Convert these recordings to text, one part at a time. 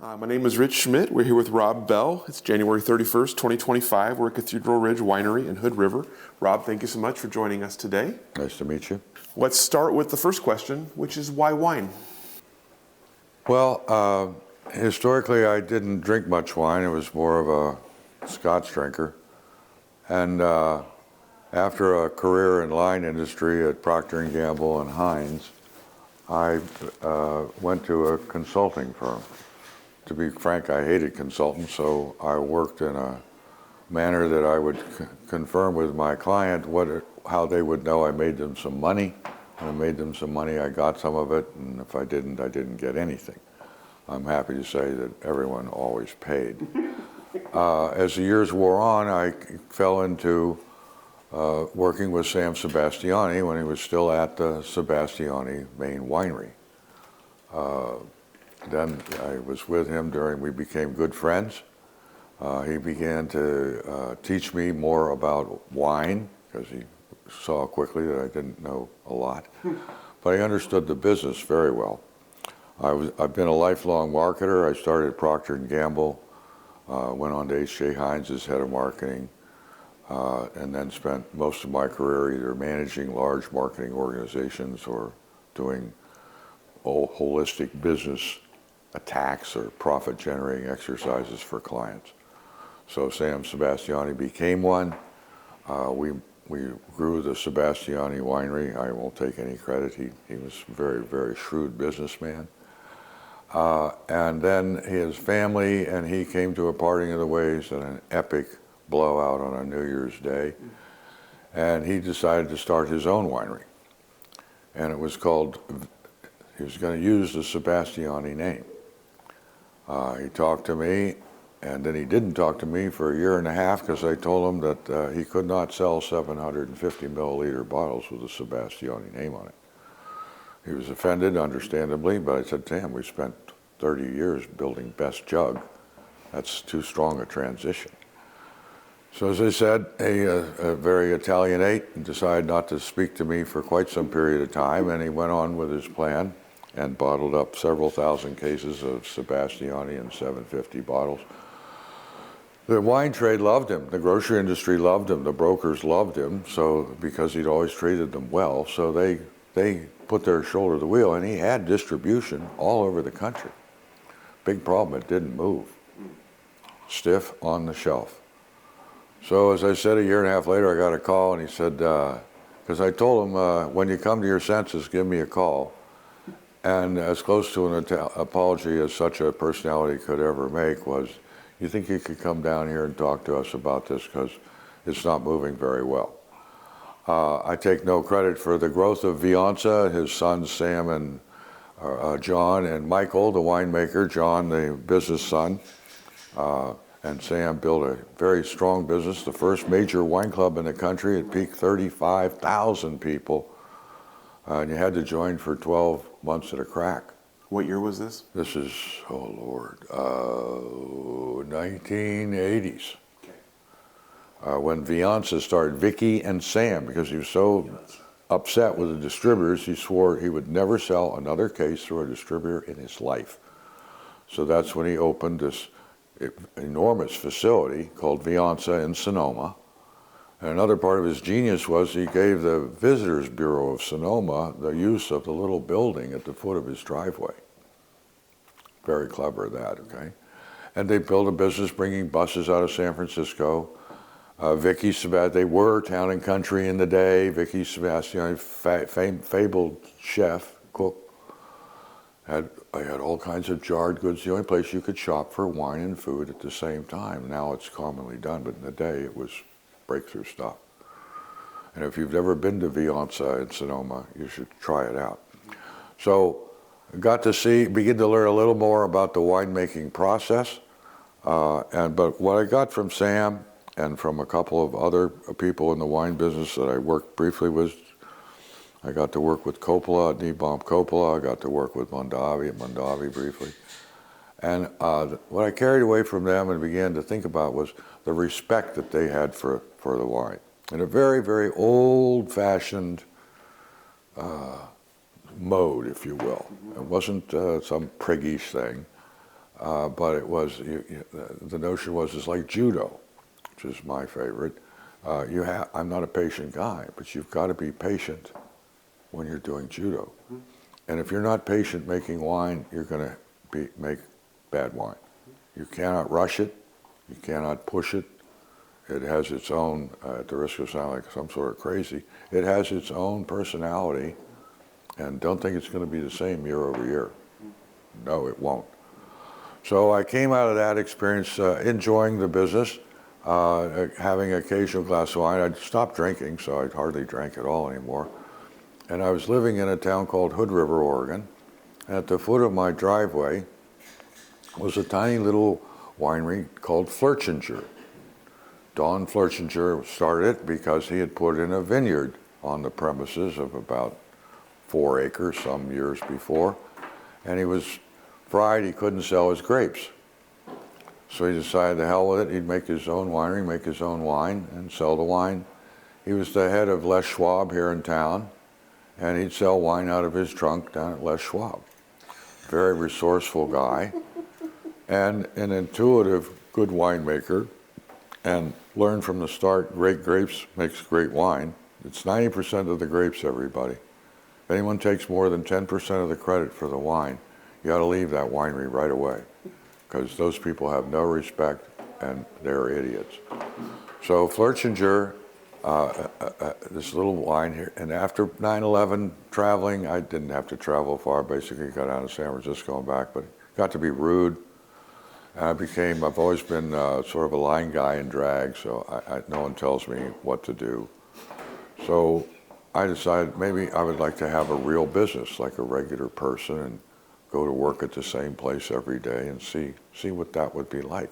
My name is Rich Schmidt. We're here with Robb Bell. It's January 31st, 2025. We're at Cathedral Ridge Winery in Hood River. Robb, thank you so much for joining us today. Nice to meet you. Let's start with the first question, which is why wine? Well, historically I didn't drink much wine. It was more of a Scotch drinker. And after a career in line industry at Procter & Gamble and Heinz, I went to a consulting firm. To be frank, I hated consultants, so I worked in a manner that I would confirm with my client how they would know I made them some money. When I made them some money, I got some of it, and if I didn't get anything. I'm happy to say that everyone always paid. As the years wore on, I fell into working with Sam Sebastiani when he was still at the Sebastiani main winery. Then I was with him we became good friends. He began to teach me more about wine because he saw quickly that I didn't know a lot. But I understood the business very well. I've been a lifelong marketer. I started at Procter & Gamble, went on to H.J. Heinz as head of marketing, and then spent most of my career either managing large marketing organizations or doing holistic business attacks or profit-generating exercises for clients. So Sam Sebastiani became one. We grew the Sebastiani winery. I won't take any credit. He was a very, very shrewd businessman. And then his family and he came to a parting of the ways at an epic blowout on a New Year's Day. And he decided to start his own winery. And it was called, he was going to use the Sebastiani name. He talked to me, and then he didn't talk to me for a year and a half because I told him that he could not sell 750 milliliter bottles with a Sebastiani name on it. He was offended, understandably, but I said, damn, we spent 30 years building Best Jug. That's too strong a transition. So as I said, a very Italianate and decided not to speak to me for quite some period of time, and he went on with his plan and bottled up several thousand cases of Sebastiani in 750 bottles. The wine trade loved him. The grocery industry loved him. The brokers loved him, so because he'd always treated them well. So they put their shoulder to the wheel, and he had distribution all over the country. Big problem, it didn't move. Stiff on the shelf. So as I said, a year and a half later, I got a call, and he said, because I told him, when you come to your senses, give me a call. And as close to an apology as such a personality could ever make was, you think you could come down here and talk to us about this because it's not moving very well. I take no credit for the growth of Vianza, his sons Sam and John, and Michael, the winemaker, John, the business son, and Sam built a very strong business, the first major wine club in the country. It peaked 35,000 people. And you had to join for 12 months at a crack. What year was this? This is, 1980s. Okay. When Vianza started, Vicky and Sam, because he was so upset with the distributors, he swore he would never sell another case through a distributor in his life. So that's when he opened this enormous facility called Vianza in Sonoma. And another part of his genius was he gave the Visitors Bureau of Sonoma the use of the little building at the foot of his driveway. Very clever, that, okay? And they built a business bringing buses out of San Francisco. Vicky Sebastiani, they were Town and Country in the day. Vicky Sebastiani, fabled chef, cook. I had all kinds of jarred goods. The only place you could shop for wine and food at the same time. Now it's commonly done, but in the day it was breakthrough stuff. And if you've never been to Vianza in Sonoma, you should try it out. So I got to begin to learn a little more about the winemaking process. But what I got from Sam and from a couple of other people in the wine business that I worked briefly with, I got to work with Coppola, Nebaum Coppola. I got to work with Mondavi briefly. And what I carried away from them and began to think about was the respect that they had for the wine. In a very, very old-fashioned mode, if you will. It wasn't some priggish thing. but it was, the notion was it's like judo, which is my favorite. I'm not a patient guy, but you've got to be patient when you're doing judo. And if you're not patient making wine, you're going to make bad wine. You cannot rush it. You cannot push it. It has its own, at the risk of sounding like some sort of crazy, it has its own personality, and don't think it's going to be the same year over year. No, it won't. So I came out of that experience enjoying the business, having an occasional glass of wine. I'd stopped drinking, so I hardly drank at all anymore. And I was living in a town called Hood River, Oregon. And at the foot of my driveway was a tiny little winery called Flirchinger. Don Flirchinger started it because he had put in a vineyard on the premises of about 4 acres some years before. And he was fried, he couldn't sell his grapes. So he decided to hell with it, he'd make his own winery, make his own wine, and sell the wine. He was the head of Les Schwab here in town, and he'd sell wine out of his trunk down at Les Schwab. Very resourceful guy, and an intuitive, good winemaker, and learned from the start, great grapes makes great wine. It's 90% of the grapes, everybody. If anyone takes more than 10% of the credit for the wine, you ought to leave that winery right away, because those people have no respect and they're idiots. So Flirchinger, this little wine here, and after 9/11 traveling, I didn't have to travel far, basically got down to San Francisco and back, but got to be rude. And I've always been sort of a line guy in drag, so no one tells me what to do. So I decided maybe I would like to have a real business, like a regular person, and go to work at the same place every day and see what that would be like.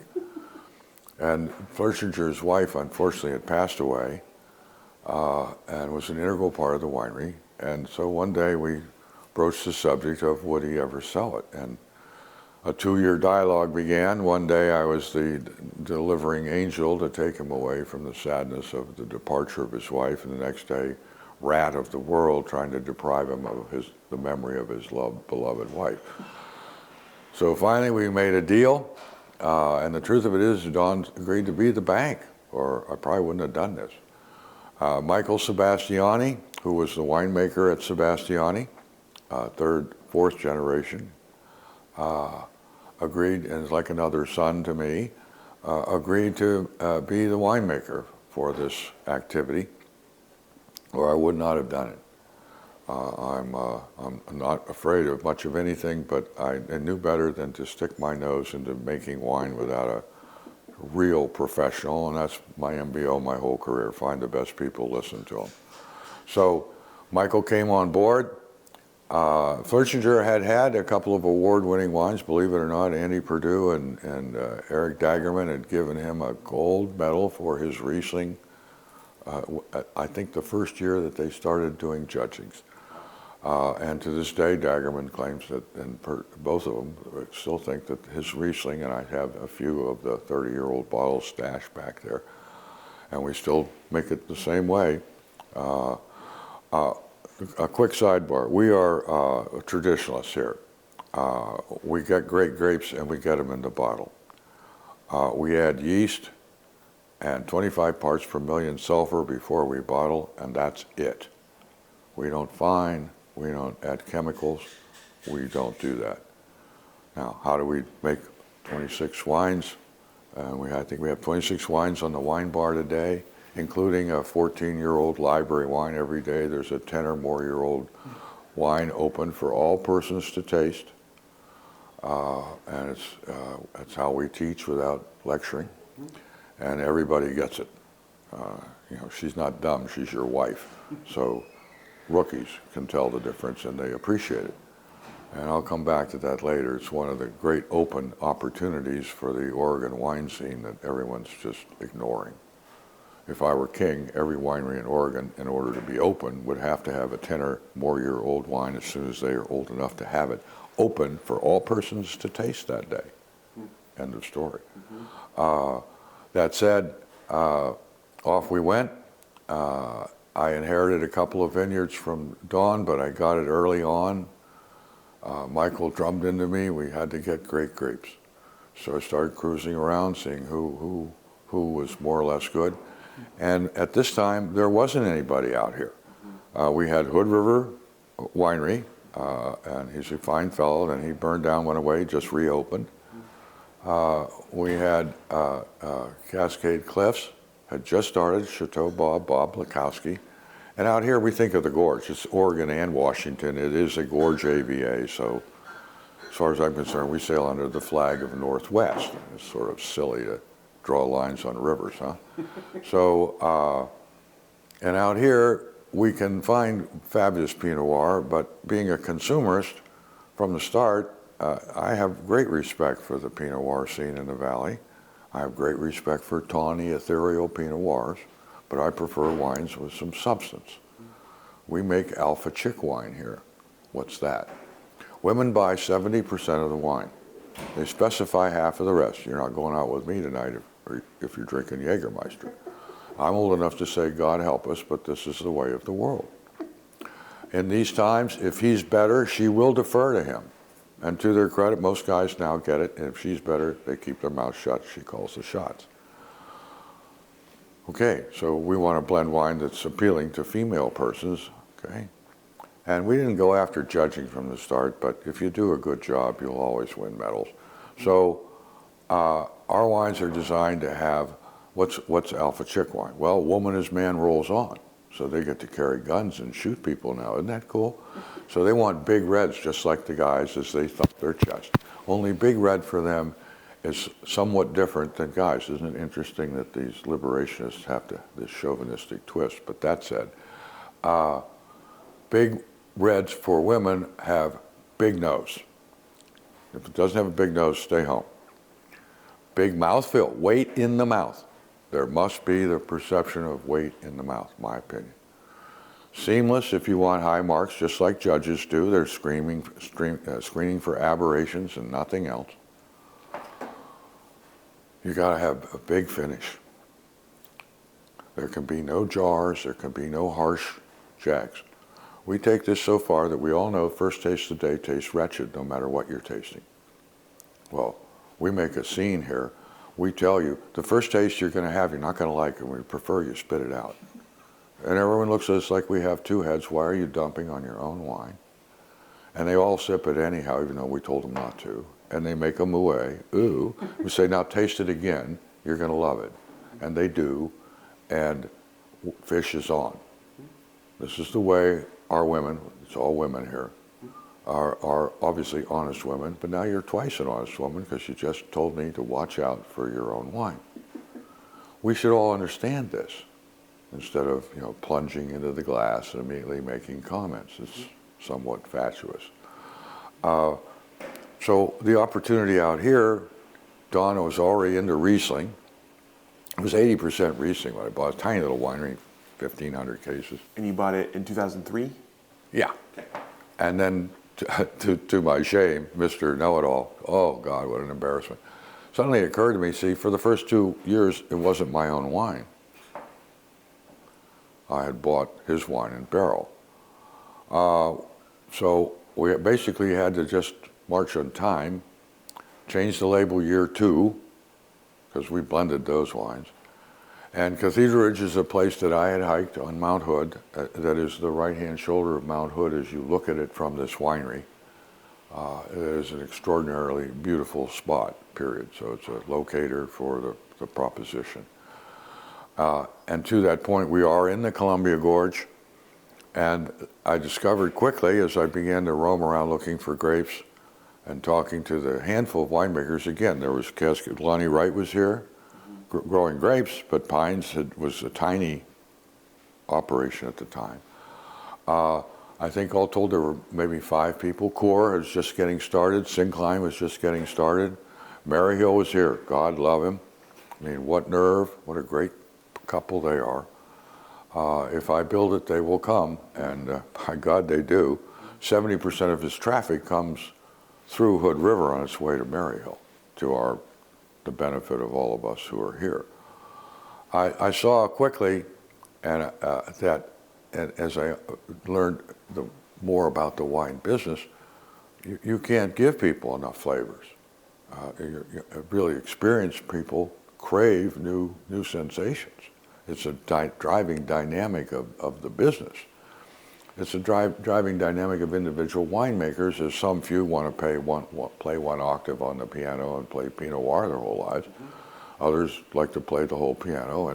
And Flirchinger's wife, unfortunately, had passed away and was an integral part of the winery. And so one day we broached the subject of would he ever sell it. And a 2-year dialogue began. One day I was the delivering angel to take him away from the sadness of the departure of his wife, and the next day, rat of the world, trying to deprive him of the memory of his beloved wife. So finally we made a deal, and the truth of it is Don agreed to be the bank, or I probably wouldn't have done this. Michael Sebastiani, who was the winemaker at Sebastiani, 3rd, 4th generation, agreed, and is like another son to me, agreed to be the winemaker for this activity, or I would not have done it. I'm not afraid of much of anything, but I knew better than to stick my nose into making wine without a real professional, and that's my MBO my whole career, find the best people, listen to them. So Michael came on board. Flirchinger had a couple of award-winning wines, believe it or not. Andy Perdue and Eric Dagerman had given him a gold medal for his Riesling, I think the first year that they started doing judgings. And to this day, Dagerman claims that, and both of them still think that his Riesling, and I have a few of the 30-year-old bottles stashed back there, and we still make it the same way. A quick sidebar, we are traditionalists here. We get great grapes and we get them in the bottle. We add yeast and 25 parts per million sulfur before we bottle, and that's it. We don't fine, we don't add chemicals, we don't do that. Now, how do we make 26 wines? I think we have 26 wines on the wine bar today, including a 14-year-old library wine every day. There's a 10 or more year old wine open for all persons to taste. And it's how we teach without lecturing. And everybody gets it. She's not dumb, she's your wife. So rookies can tell the difference and they appreciate it. And I'll come back to that later. It's one of the great open opportunities for the Oregon wine scene that everyone's just ignoring. If I were king, every winery in Oregon, in order to be open, would have to have a 10 or more year old wine as soon as they are old enough to have it open for all persons to taste that day. End of story. That said, off we went. I inherited a couple of vineyards from Don, but I got it early on. Michael drummed into me, we had to get great grapes. So I started cruising around, seeing who was more or less good. And at this time, there wasn't anybody out here. We had Hood River Winery, and he's a fine fellow, and he burned down, went away, just reopened. We had Cascade Cliffs, had just started, Chateau Bob Lakowski. And out here, we think of the gorge. It's Oregon and Washington. It is a gorge AVA, so as far as I'm concerned, we sail under the flag of Northwest. It's sort of silly to draw lines on rivers, huh? So, and out here, we can find fabulous Pinot Noir, but being a consumerist from the start, I have great respect for the Pinot Noir scene in the valley. I have great respect for tawny, ethereal Pinot Noirs, but I prefer wines with some substance. We make alpha chick wine here. What's that? Women buy 70% of the wine. They specify half of the rest. You're not going out with me tonight if you're drinking Jägermeister. I'm old enough to say, God help us, but this is the way of the world. In these times, if he's better, she will defer to him. And to their credit, most guys now get it. And if she's better, they keep their mouth shut. She calls the shots. Okay, so we want to blend wine that's appealing to female persons, okay? And we didn't go after judging from the start, but if you do a good job, you'll always win medals. So our wines are designed to have, what's alpha chick wine? Well, woman as man rolls on. So they get to carry guns and shoot people now. Isn't that cool? So they want big reds just like the guys as they thump their chest. Only big red for them is somewhat different than guys. Isn't it interesting that these liberationists have this chauvinistic twist? But that said, big reds for women have big nose. If it doesn't have a big nose, stay home. Big mouthfeel, weight in the mouth. There must be the perception of weight in the mouth, my opinion. Seamless if you want high marks, just like judges do. They're screening for aberrations and nothing else. You got to have a big finish. There can be no jars. There can be no harsh jags. We take this so far that we all know first taste of the day tastes wretched no matter what you're tasting. Well, we make a scene here. We tell you, the first taste you're going to have, you're not going to like it. We prefer you spit it out. And everyone looks at us like we have two heads. Why are you dumping on your own wine? And they all sip it anyhow, even though we told them not to. And they make a moue. Ooh. We say, now taste it again. You're going to love it. And they do. And fish is on. This is the way our women, it's all women here, are obviously honest women, but now you're twice an honest woman because you just told me to watch out for your own wine. We should all understand this instead of plunging into the glass and immediately making comments. It's somewhat fatuous. So the opportunity out here, Donna was already into Riesling. It was 80% Riesling when I bought a tiny little winery, 1,500 cases. And you bought it in 2003? Yeah. Okay. And then, to my shame, Mr. Know-It-All, oh God, what an embarrassment. Suddenly it occurred to me, see, for the first 2 years, it wasn't my own wine. I had bought his wine in barrel. So we basically had to just march on time, change the label year 2, because we blended those wines. And Cathedral Ridge is a place that I had hiked on Mount Hood, that is the right-hand shoulder of Mount Hood as you look at it from this winery. It is an extraordinarily beautiful spot, period. So it's a locator for the proposition. And to that point, we are in the Columbia Gorge. And I discovered quickly as I began to roam around looking for grapes and talking to the handful of winemakers, again, there was Lonnie Wright was here, growing grapes, but Pines was a tiny operation at the time. I think all told there were maybe 5 people. Core was just getting started. Syncline was just getting started. Maryhill was here. God love him. I mean, what nerve. What a great couple they are. If I build it, they will come. And by God, they do. 70% of his traffic comes through Hood River on its way to Maryhill, to the benefit of all of us who are here. I saw quickly, and as I learned more about the wine business, you can't give people enough flavors. Really experienced people crave new sensations. It's a driving dynamic of the business. It's a driving dynamic of individual winemakers, as some few want to play one octave on the piano and play Pinot Noir their whole lives. Others like to play the whole piano,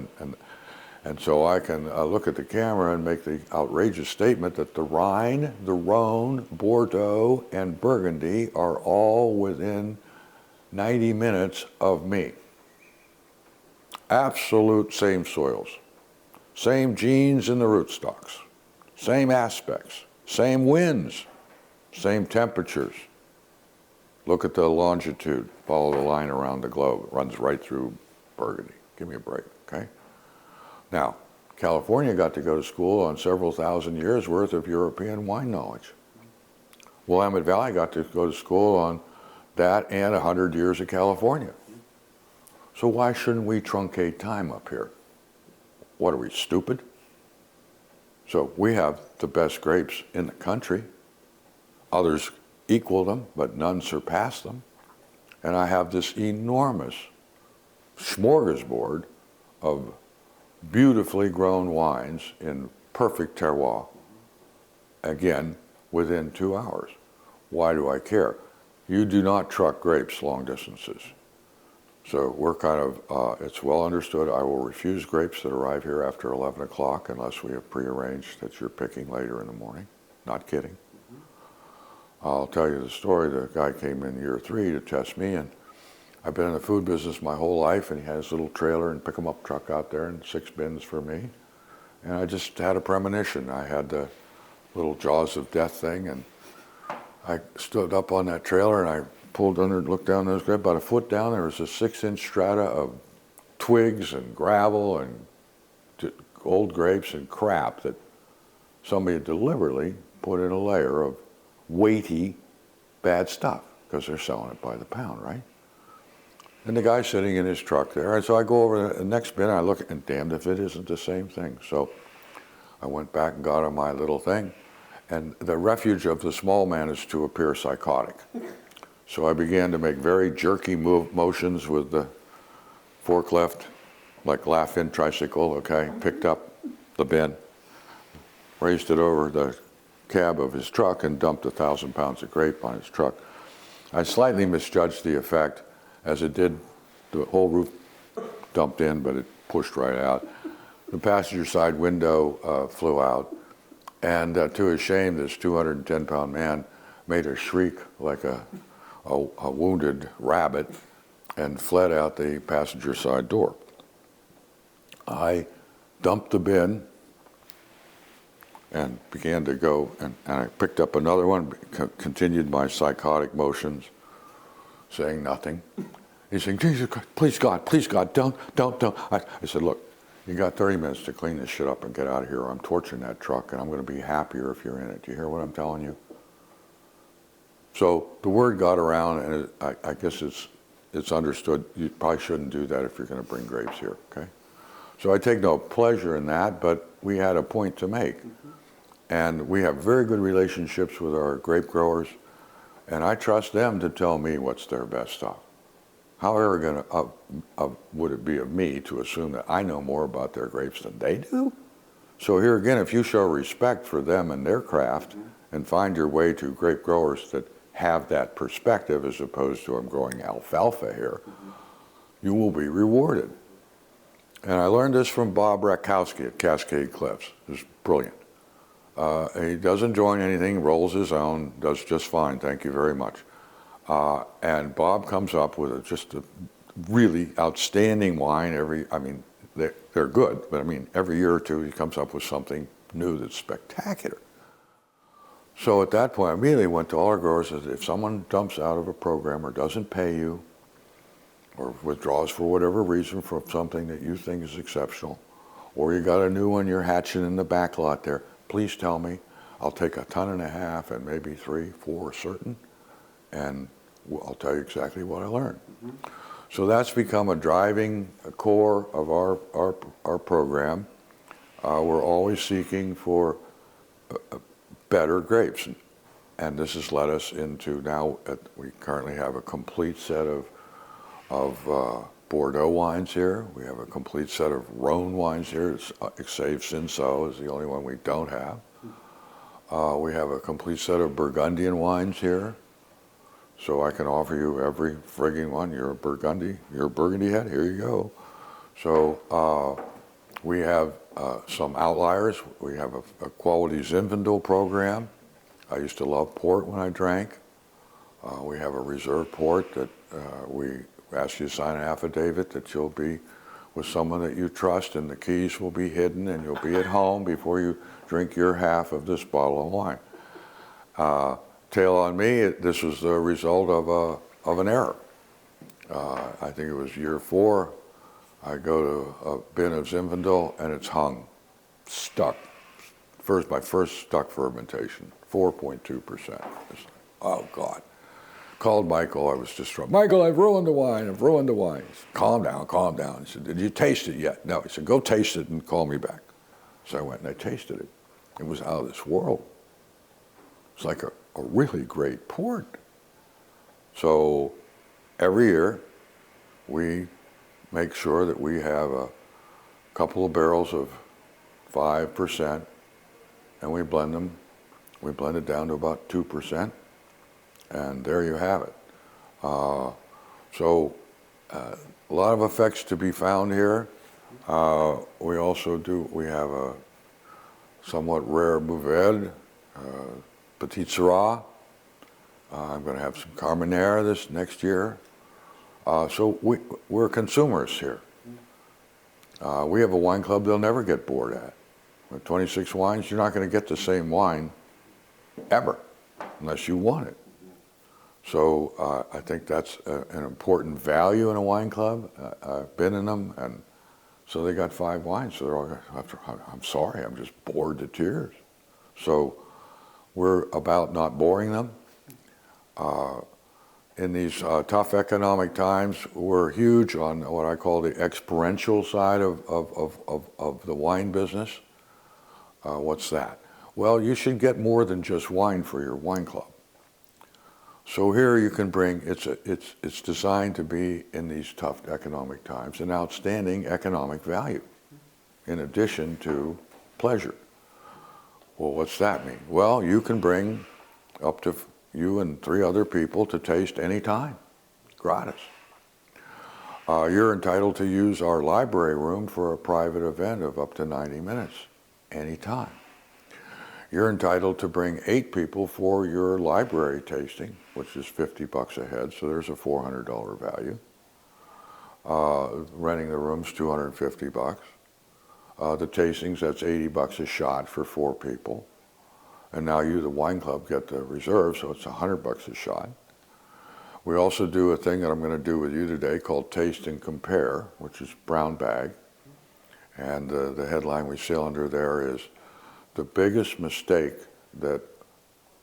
and so I can look at the camera and make the outrageous statement that the Rhine, the Rhone, Bordeaux, and Burgundy are all within 90 minutes of me. Absolute same soils, same genes in the rootstocks, same aspects, same winds, same temperatures. Look at the longitude, follow the line around the globe. It runs right through Burgundy. Give me a break, okay? Now, California got to go to school on several thousand years worth of European wine knowledge. Willamette Valley got to go to school on that and 100 years of California. So why shouldn't we truncate time up here? What are we, stupid? So we have the best grapes in the country. Others equal them, but none surpass them. And I have this enormous smorgasbord of beautifully grown wines in perfect terroir, again, within 2 hours. Why do I care? You do not truck grapes long distances. So we're kind of, it's well understood, I will refuse grapes that arrive here after 11 o'clock unless we have prearranged that you're picking later in the morning. Not kidding. I'll tell you the story. The guy came in year 3 to test me, and I've been in the food business my whole life, and he had his little trailer and pick-em-up truck out there and 6 bins for me. And I just had a premonition. I had the little jaws of death thing, and I stood up on that trailer and I pulled under and looked down those grapes. About a foot down, there was a 6-inch strata of twigs and gravel and old grapes and crap that somebody had deliberately put in a layer of weighty, bad stuff, because they're selling it by the pound, right? And the guy's sitting in his truck there, and so I go over the next bin, and I look, and damned if it isn't the same thing. So I went back and got on my little thing, and the refuge of the small man is to appear psychotic. So I began to make very jerky motions with the forklift, like laugh-in tricycle, okay? Picked up the bin, raised it over the cab of his truck, and dumped 1,000 pounds of grape on his truck. I slightly misjudged the effect, as it did, the whole roof dumped in, but it pushed right out. The passenger side window flew out, and to his shame, this 210-pound man made a shriek like a wounded rabbit and fled out the passenger side door. I dumped the bin and began to go, and I picked up another one, continued my psychotic motions, saying nothing. He's saying, Jesus Christ, please God, don't. I said, look, you got 30 minutes to clean this shit up and get out of here, or I'm torching that truck, and I'm going to be happier if you're in it. Do you hear what I'm telling you? So the word got around, and I guess it's understood you probably shouldn't do that if you're going to bring grapes here, okay? So I take no pleasure in that, but we had a point to make. And we have very good relationships with our grape growers, and I trust them to tell me what's their best stuff. How arrogant would it be of me to assume that I know more about their grapes than they do? So here again, if you show respect for them and their craft and find your way to grape growers that have that perspective as opposed to I'm growing alfalfa here, you will be rewarded. And I learned this from Bob Rakowski at Cascade Cliffs. It's brilliant. He doesn't join anything, rolls his own, does just fine, thank you very much. And Bob comes up with just a really outstanding wine they're good, but I mean, every year or two he comes up with something new that's spectacular. So at that point, I immediately went to all our growers and said, if someone dumps out of a program or doesn't pay you or withdraws for whatever reason from something that you think is exceptional, or you got a new one you're hatching in the back lot there, please tell me. I'll take 1.5 tons and maybe 3, 4 certain, and I'll tell you exactly what I learned. So that's become a driving core of our program. We're always seeking for better grapes. And this has led us into now, we currently have a complete set of Bordeaux wines here. We have a complete set of Rhone wines here, save Cinsault is the only one we don't have. We have a complete set of Burgundian wines here. So I can offer you every frigging one. You're a Burgundy head, here you go. So we have some outliers. We have a quality Zinfandel program. I used to love port when I drank. We have a reserve port that we ask you to sign an affidavit that you'll be with someone that you trust, and the keys will be hidden, and you'll be at home before you drink your half of this bottle of wine. Tail on me, this was the result of an error. I think it was year 4. I go to a bin of Zinfandel, and it's hung, stuck. My first stuck fermentation, 4.2%. Oh, God. Called Michael, I was distraught. Michael, I've ruined the wine. He said, calm down. He said, did you taste it yet? No. He said, go taste it and call me back. So I went and I tasted it. It was out of this world. It's like a really great port. So every year we make sure that we have a couple of barrels of 5%, and we blend them. We blend it down to about 2%, and there you have it. So a lot of effects to be found here. We have a somewhat rare Mourvèdre, Petit Syrah. I'm going to have some Carmenere this next year. So we're consumers here. We have a wine club they'll never get bored at. With 26 wines, you're not going to get the same wine ever, unless you want it. So I think that's an important value in a wine club. I've been in them, and so they got 5 wines. So they're all, I'm sorry, I'm just bored to tears. So we're about not boring them. In these tough economic times, we're huge on what I call the experiential side of the wine business. What's that? Well, you should get more than just wine for your wine club. So here you can bring, it's designed to be, in these tough economic times, an outstanding economic value in addition to pleasure. Well, what's that mean? Well, you can bring up to you and 3 other people to taste anytime, gratis. You're entitled to use our library room for a private event of up to 90 minutes, anytime. You're entitled to bring 8 people for your library tasting, which is $50 a head, so there's a $400 value. Renting the room's $250. The tastings, that's $80 a shot for 4 people. And now you, the wine club, get the reserve, so it's $100 a shot. We also do a thing that I'm going to do with you today called Taste and Compare, which is brown bag. And the headline we sail under there is, the biggest mistake that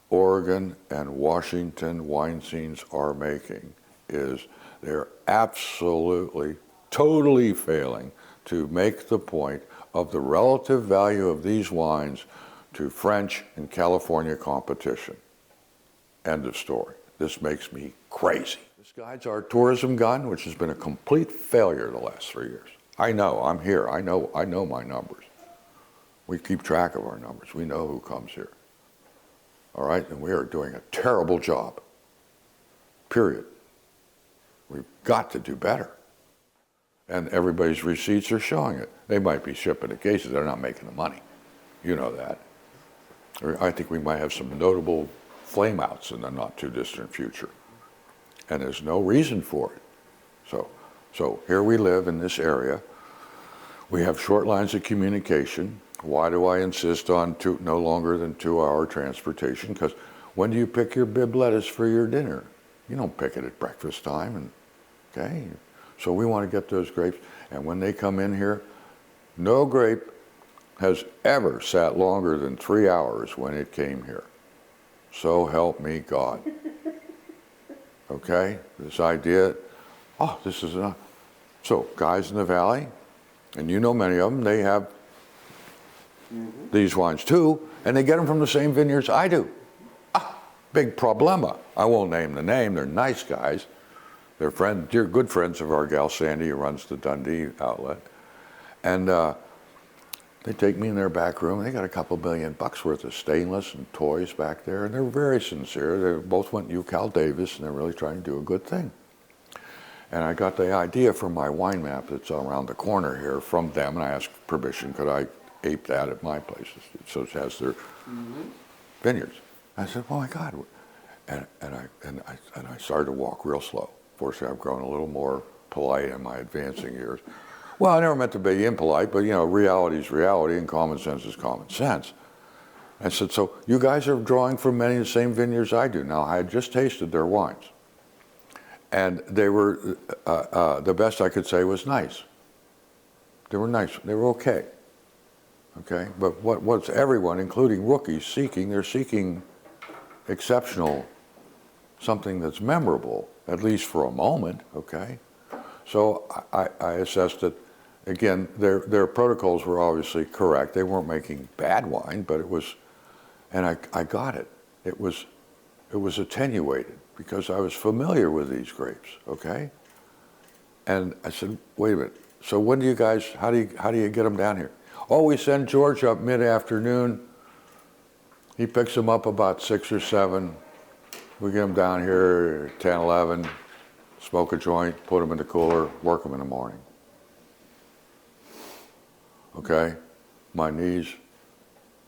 Oregon and Washington wine scenes are making is they're absolutely, totally failing to make the point of the relative value of these wines to French and California competition. End of story. This makes me crazy. This guide's our tourism gun, which has been a complete failure the last 3 years. I know, I'm here. I know my numbers. We keep track of our numbers. We know who comes here. All right? And we are doing a terrible job. Period. We've got to do better. And everybody's receipts are showing it. They might be shipping the cases. They're not making the money. You know that. I think we might have some notable flameouts in the not too distant future. And there's no reason for it. So here we live in this area. We have short lines of communication. Why do I insist on no longer than 2-hour transportation? Because when do you pick your bib lettuce for your dinner? You don't pick it at breakfast time. Okay? So we want to get those grapes. And when they come in here, no grape has ever sat longer than 3 hours when it came here. So help me God. Okay? This idea, this is enough. So guys in the valley, and you know many of them, they have these wines too, and they get them from the same vineyards I do. big problema. I won't name the name. They're nice guys. They're dear good friends of our gal Sandy, who runs the Dundee outlet. And they take me in their back room. They got a couple $1 million worth of stainless and toys back there, and they're very sincere. They both went to UCal Davis, and they're really trying to do a good thing. And I got the idea for my wine map that's around the corner here from them, and I asked permission, could I ape that at my place? So it has their vineyards. I said, oh my God. And I started to walk real slow. Fortunately, I've grown a little more polite in my advancing years. Well, I never meant to be impolite, but reality is reality and common sense is common sense. I said, so you guys are drawing from many of the same vineyards I do. Now, I had just tasted their wines. And they were, the best I could say was nice. They were nice, they were okay. Okay, but what's everyone, including rookies, seeking? They're seeking exceptional, something that's memorable, at least for a moment, okay? So I assessed that, again, their protocols were obviously correct. They weren't making bad wine, but it was, and I got it. It was attenuated because I was familiar with these grapes, okay? And I said, wait a minute, so when do you guys, how do you get them down here? Oh, we send George up mid-afternoon. He picks them up about 6 or 7. We get them down here 10, 11, smoke a joint, put them in the cooler, work them in the morning. Okay? My knees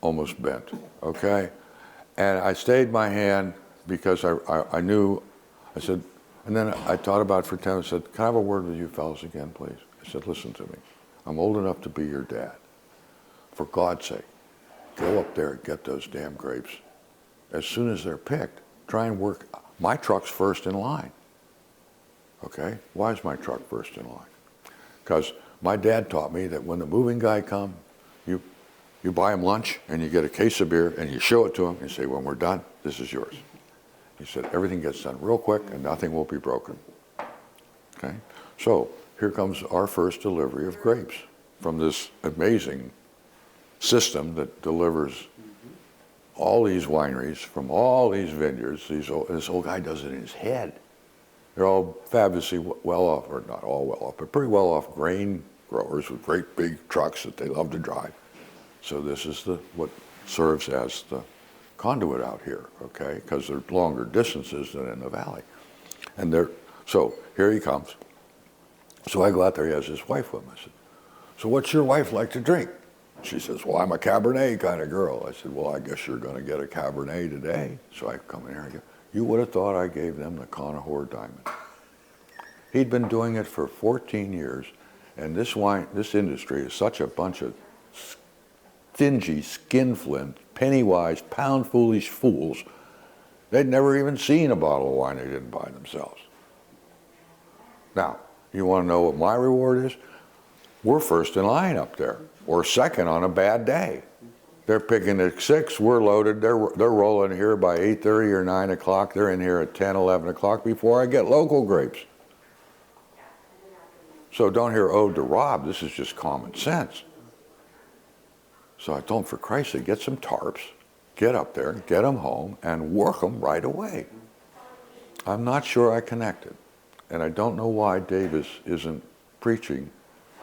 almost bent, okay? And I stayed my hand because I knew, I said, and then I thought about it for 10 minutes. I said, can I have a word with you fellas again, please? I said, listen to me. I'm old enough to be your dad. For God's sake, go up there and get those damn grapes. As soon as they're picked, try and work. My truck's first in line. Okay? Why is my truck first in line? Because my dad taught me that when the moving guy comes, you buy him lunch and you get a case of beer and you show it to him and you say, when we're done, this is yours. He said, everything gets done real quick and nothing will be broken. Okay? So here comes our first delivery of grapes from this amazing system that delivers all these wineries from all these vineyards. This old guy does it in his head. They're all fabulously well off, or not all well off, but pretty well off grain growers with great big trucks that they love to drive. So this is what serves as the conduit out here, okay? Because they're longer distances than in the valley. And so here he comes. So I go out there, he has his wife with him. I said, so what's your wife like to drink? She says, well, I'm a Cabernet kind of girl. I said, well, I guess you're going to get a Cabernet today. So I come in here and go, you would have thought I gave them the Connoisseur Diamond. He'd been doing it for 14 years, and this industry is such a bunch of stingy, skinflint, penny-wise, pound-foolish fools. They'd never even seen a bottle of wine they didn't buy themselves. Now, you want to know what my reward is? We're first in line up there, or second on a bad day. They're picking at 6, we're loaded, they're rolling here by 8:30 or 9 o'clock, they're in here at 10, 11 o'clock before I get local grapes. So don't hear ode to Robb, this is just common sense. So I told him, for Christ's sake, get some tarps, get up there, get them home, and work them right away. I'm not sure I connected, and I don't know why Davis isn't preaching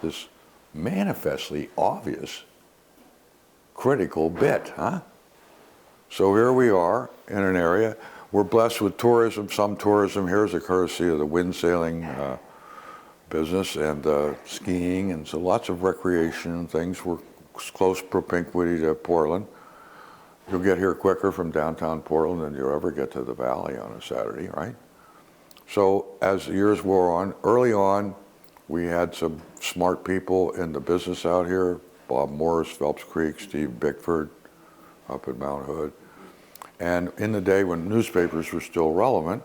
this manifestly obvious critical bit, huh? So here we are in an area, we're blessed with tourism. Some tourism here is a courtesy of the wind sailing business and skiing, and so lots of recreation and things. We're close propinquity to Portland. You'll get here quicker from downtown Portland than you'll ever get to the valley on a Saturday, right? So as the years wore on, early on, we had some smart people in the business out here, Bob Morris, Phelps Creek, Steve Bickford up at Mount Hood. And in the day when newspapers were still relevant,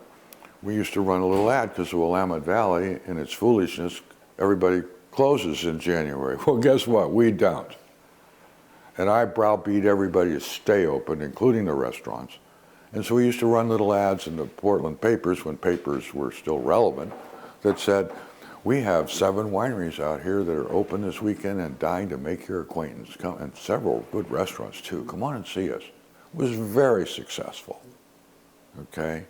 we used to run a little ad because the Willamette Valley, in its foolishness, everybody closes in January. Well, guess what? We don't. And I browbeat everybody to stay open, including the restaurants. And so we used to run little ads in the Portland papers when papers were still relevant that said, we have 7 wineries out here that are open this weekend and dying to make your acquaintance. Come, and several good restaurants too. Come on and see us. It was very successful. okay?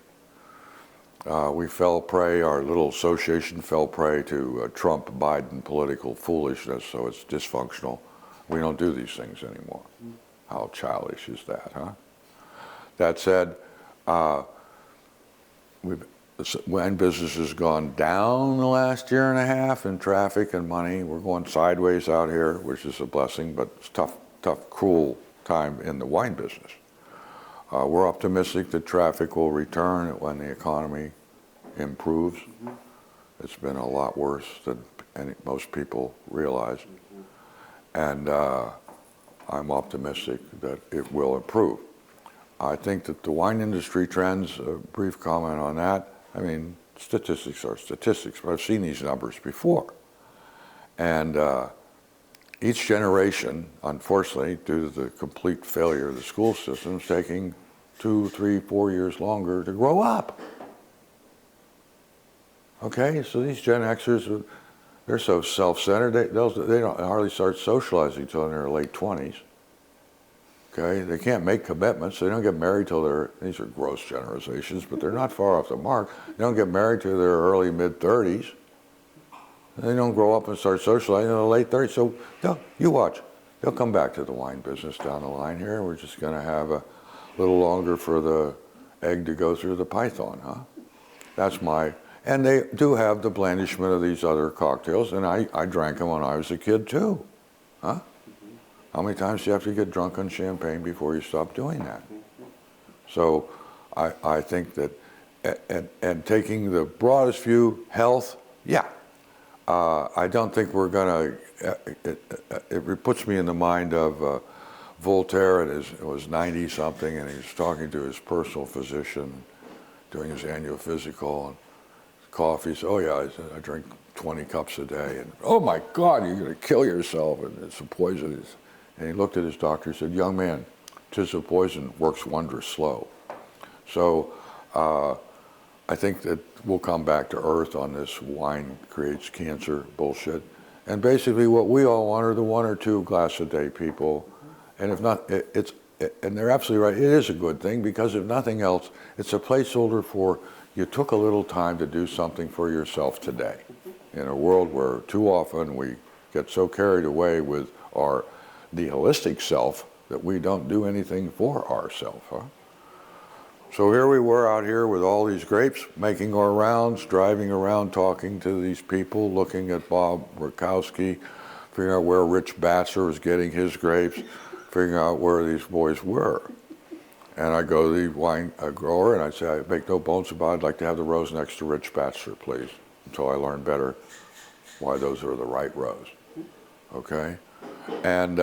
We fell prey, our little association fell prey to Trump-Biden political foolishness, so it's dysfunctional. We don't do these things anymore. How childish is that, huh? That said, wine business has gone down the last year and a half in traffic and money. We're going sideways out here, which is a blessing, but it's tough, cruel time in the wine business. We're optimistic that traffic will return when the economy improves. It's been a lot worse than most people realize. And I'm optimistic that it will improve. I think that the wine industry trends, a brief comment on that, I mean, statistics are statistics, but I've seen these numbers before. And each generation, unfortunately, due to the complete failure of the school system, is taking 2, 3, 4 years longer to grow up. Okay, so these Gen Xers, they're so self-centered, they don't hardly start socializing until in their late 20s. Okay, they can't make commitments. They don't get married till these are gross generalizations, but they're not far off the mark. They don't get married till their early, mid-30s. They don't grow up and start socializing in the late 30s. So you watch. They'll come back to the wine business down the line here. We're just going to have a little longer for the egg to go through the python, huh? That's and they do have the blandishment of these other cocktails, and I drank them when I was a kid too, huh? How many times do you have to get drunk on champagne before you stop doing that? So I think that, and taking the broadest view, health, yeah. I don't think we're going to, it puts me in the mind of Voltaire, and was 90-something, and he was talking to his personal physician, doing his annual physical, and coffee. He said, oh yeah, I drink 20 cups a day, and oh my God, you're going to kill yourself, and it's a poison. And he looked at his doctor and said, young man, 'tis a poison, works wondrous slow. So I think that we'll come back to earth on this wine creates cancer bullshit. And basically what we all want are the 1 or 2 glass a day people. And if not, and they're absolutely right, it is a good thing, because if nothing else, it's a placeholder for you took a little time to do something for yourself today. In a world where too often we get so carried away with our nihilistic self that we don't do anything for ourselves, huh? So here we were out here with all these grapes, making our rounds, driving around, talking to these people, looking at Bob Rakowski, figuring out where Rich Batzer was getting his grapes, figuring out where these boys were. And I go to the wine grower and I say, I make no bones about it, I'd like to have the rows next to Rich Batzer, please, until I learn better why those are the right rows, okay? And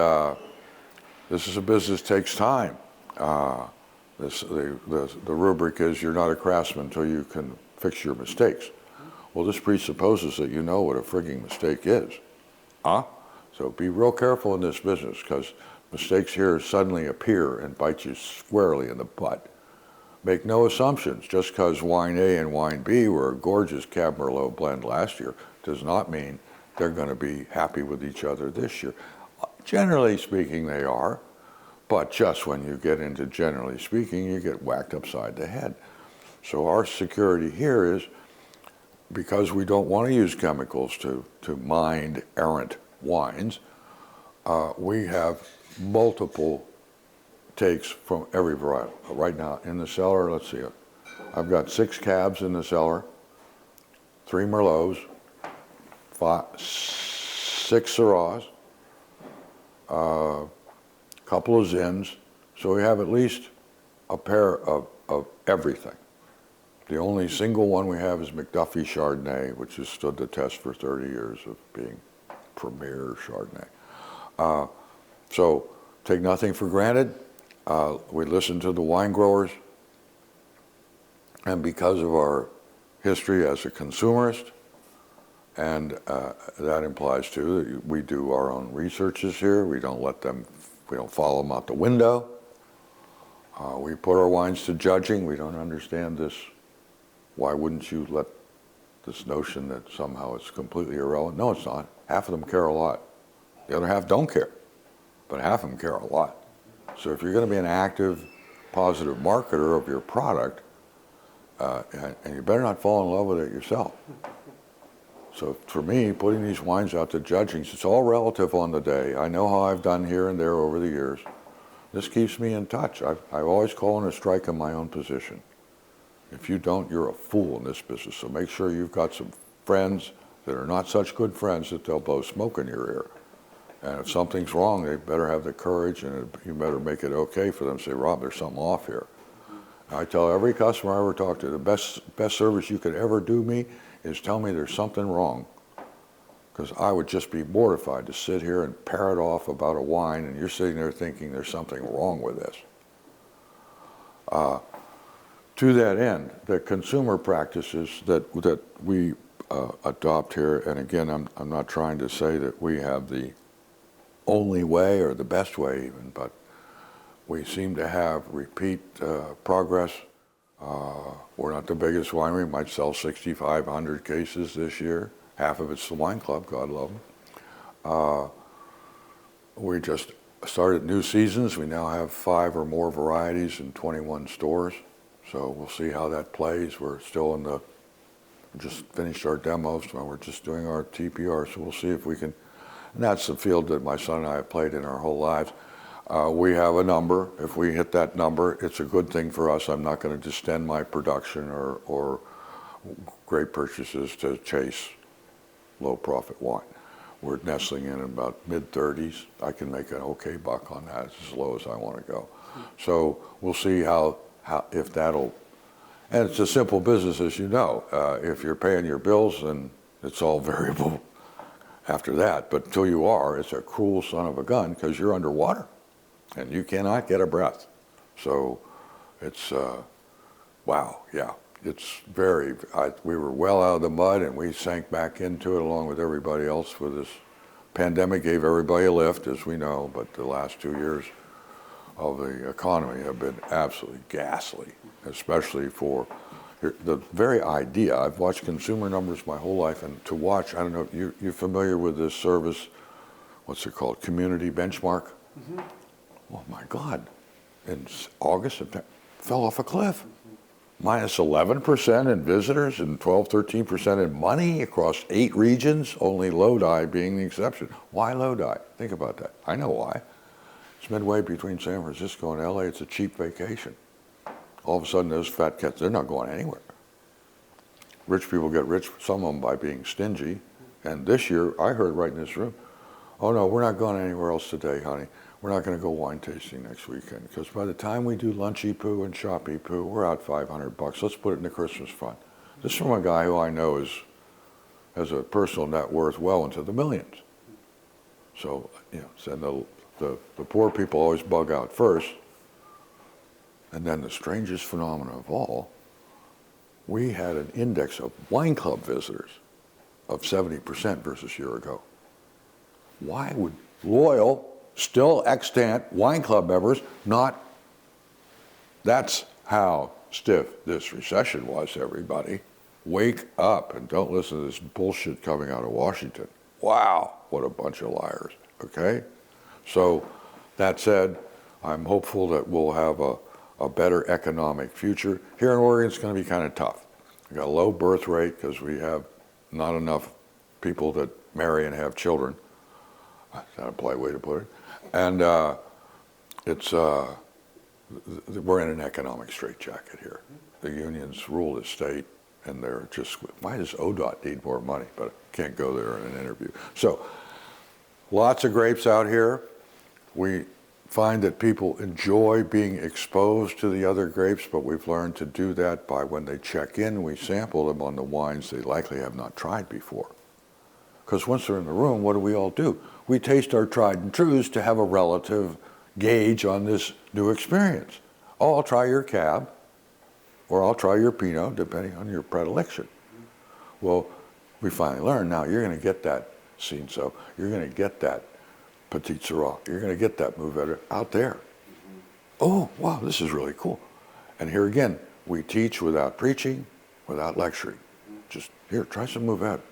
this is a business, takes time. The rubric is you're not a craftsman until you can fix your mistakes. Well, this presupposes that you know what a frigging mistake is. Huh? So be real careful in this business, because mistakes here suddenly appear and bite you squarely in the butt. Make no assumptions. Just because wine A and wine B were a gorgeous Cab Merlot blend last year does not mean they're going to be happy with each other this year. Generally speaking, they are, but just when you get into generally speaking, you get whacked upside the head. So our security here is, because we don't want to use chemicals to mind errant wines, we have multiple takes from every variety. Right now in the cellar, let's see, I've got 6 cabs in the cellar, 3 Merlots, 6 Syrahs, a couple of Zins, so we have at least a pair of everything. The only single one we have is McDuffie Chardonnay, which has stood the test for 30 years of being premier Chardonnay. So take nothing for granted. We listen to the wine growers, and because of our history as a consumerist, and that implies too that we do our own researches here. We don't follow them out the window. We put our wines to judging. We don't understand this. Why wouldn't you let this notion that somehow it's completely irrelevant? No, it's not. Half of them care a lot. The other half don't care, but half of them care a lot. So if you're going to be an active, positive marketer of your product, and you better not fall in love with it yourself. So for me, putting these wines out to judging, it's all relative on the day. I know how I've done here and there over the years. This keeps me in touch. I always call in a strike in my own position. If you don't, you're a fool in this business. So make sure you've got some friends that are not such good friends that they'll blow smoke in your ear. And if something's wrong, they better have the courage, and you better make it okay for them to say, Rob, there's something off here. I tell every customer I ever talk to, the best service you could ever do me is tell me there's something wrong. Because I would just be mortified to sit here and parrot off about a wine, and you're sitting there thinking there's something wrong with this. To that end, the consumer practices that we adopt here, and again, I'm not trying to say that we have the only way or the best way even, but we seem to have repeat progress. We're not the biggest winery, might sell 6,500 cases this year. Half of it's the wine club, God love them. We just started new seasons. We now have 5 or more varieties in 21 stores. So we'll see how that plays. We're still just finished our demos. So we're just doing our TPR. So we'll see if we can, and that's the field that my son and I have played in our whole lives. We have a number. If we hit that number, it's a good thing for us. I'm not going to distend my production or grape purchases to chase low profit wine. We're nestling in about mid-30s. I can make an okay buck on that. It's as low as I want to go. So we'll see how if that'll, and it's a simple business, as you know. If you're paying your bills, then it's all variable after that. But until you are, it's a cruel son of a gun because you're underwater and you cannot get a breath. So it's, wow, yeah. It's we were well out of the mud and we sank back into it along with everybody else with this pandemic. Gave everybody a lift, as we know, but the last 2 years of the economy have been absolutely ghastly, especially for the very idea. I've watched consumer numbers my whole life, and to watch, I don't know, you're familiar with this service, what's it called, Community Benchmark? Mm-hmm. Oh my God, in August, it fell off a cliff. Minus 11% in visitors and 13% in money across 8 regions, only Lodi being the exception. Why Lodi? Think about that. I know why. It's midway between San Francisco and LA. It's a cheap vacation. All of a sudden, those fat cats, they're not going anywhere. Rich people get rich, some of them by being stingy. And this year, I heard right in this room, oh no, we're not going anywhere else today, honey. We're not going to go wine tasting next weekend because by the time we do lunchy poo and shoppy poo, we're out $500. Let's put it in the Christmas fund. This is from a guy who I know has a personal net worth well into the millions. So, and the poor people always bug out first. And then the strangest phenomenon of all, we had an index of wine club visitors of 70% versus a year ago. Why would loyal, still extant wine club members not? That's how stiff this recession was, everybody. Wake up and don't listen to this bullshit coming out of Washington. Wow, what a bunch of liars, okay? So that said, I'm hopeful that we'll have a better economic future. Here in Oregon, it's going to be kind of tough. We've got a low birth rate because we have not enough people that marry and have children. That's not a polite way to put it. And we're in an economic straitjacket here. The unions rule the state, and they're just, why does ODOT need more money? But I can't go there in an interview. So lots of grapes out here. We find that people enjoy being exposed to the other grapes, but we've learned to do that by when they check in, we sample them on the wines they likely have not tried before. Because once they're in the room, what do we all do? We taste our tried and trues to have a relative gauge on this new experience. Oh, I'll try your Cab, or I'll try your Pinot, depending on your predilection. Well, we finally learned now you're going to get that Cinsault, you're going to get that Petit Syrah, you're going to get that Mourvedre out there. Oh, wow, this is really cool. And here again, we teach without preaching, without lecturing. Just, here, try some Mourvedre.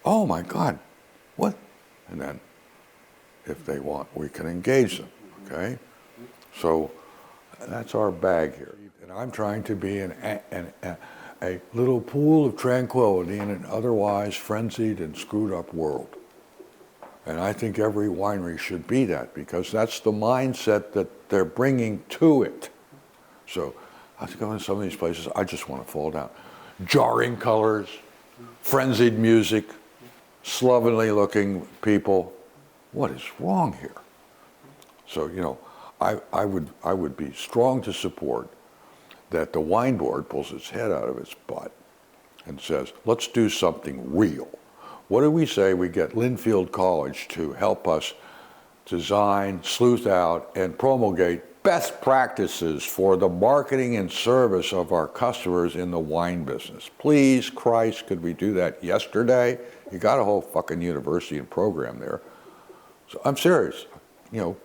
Oh my God, what? And then, if they want, we can engage them, okay? So that's our bag here. And And I'm trying to be a little pool of tranquility in an otherwise frenzied and screwed up world. And I think every winery should be that, because that's the mindset that they're bringing to it. So I go in some of these places, I just want to fall down. Jarring colors, frenzied music, slovenly looking people. What is wrong here? So, you know, I would be strong to support that the wine board pulls its head out of its butt and says, let's do something real. What do we say we get Linfield College to help us design, sleuth out, and promulgate best practices for the marketing and service of our customers in the wine business? Please, Christ, could we do that yesterday? You got a whole fucking university and program there. So I'm serious. You know,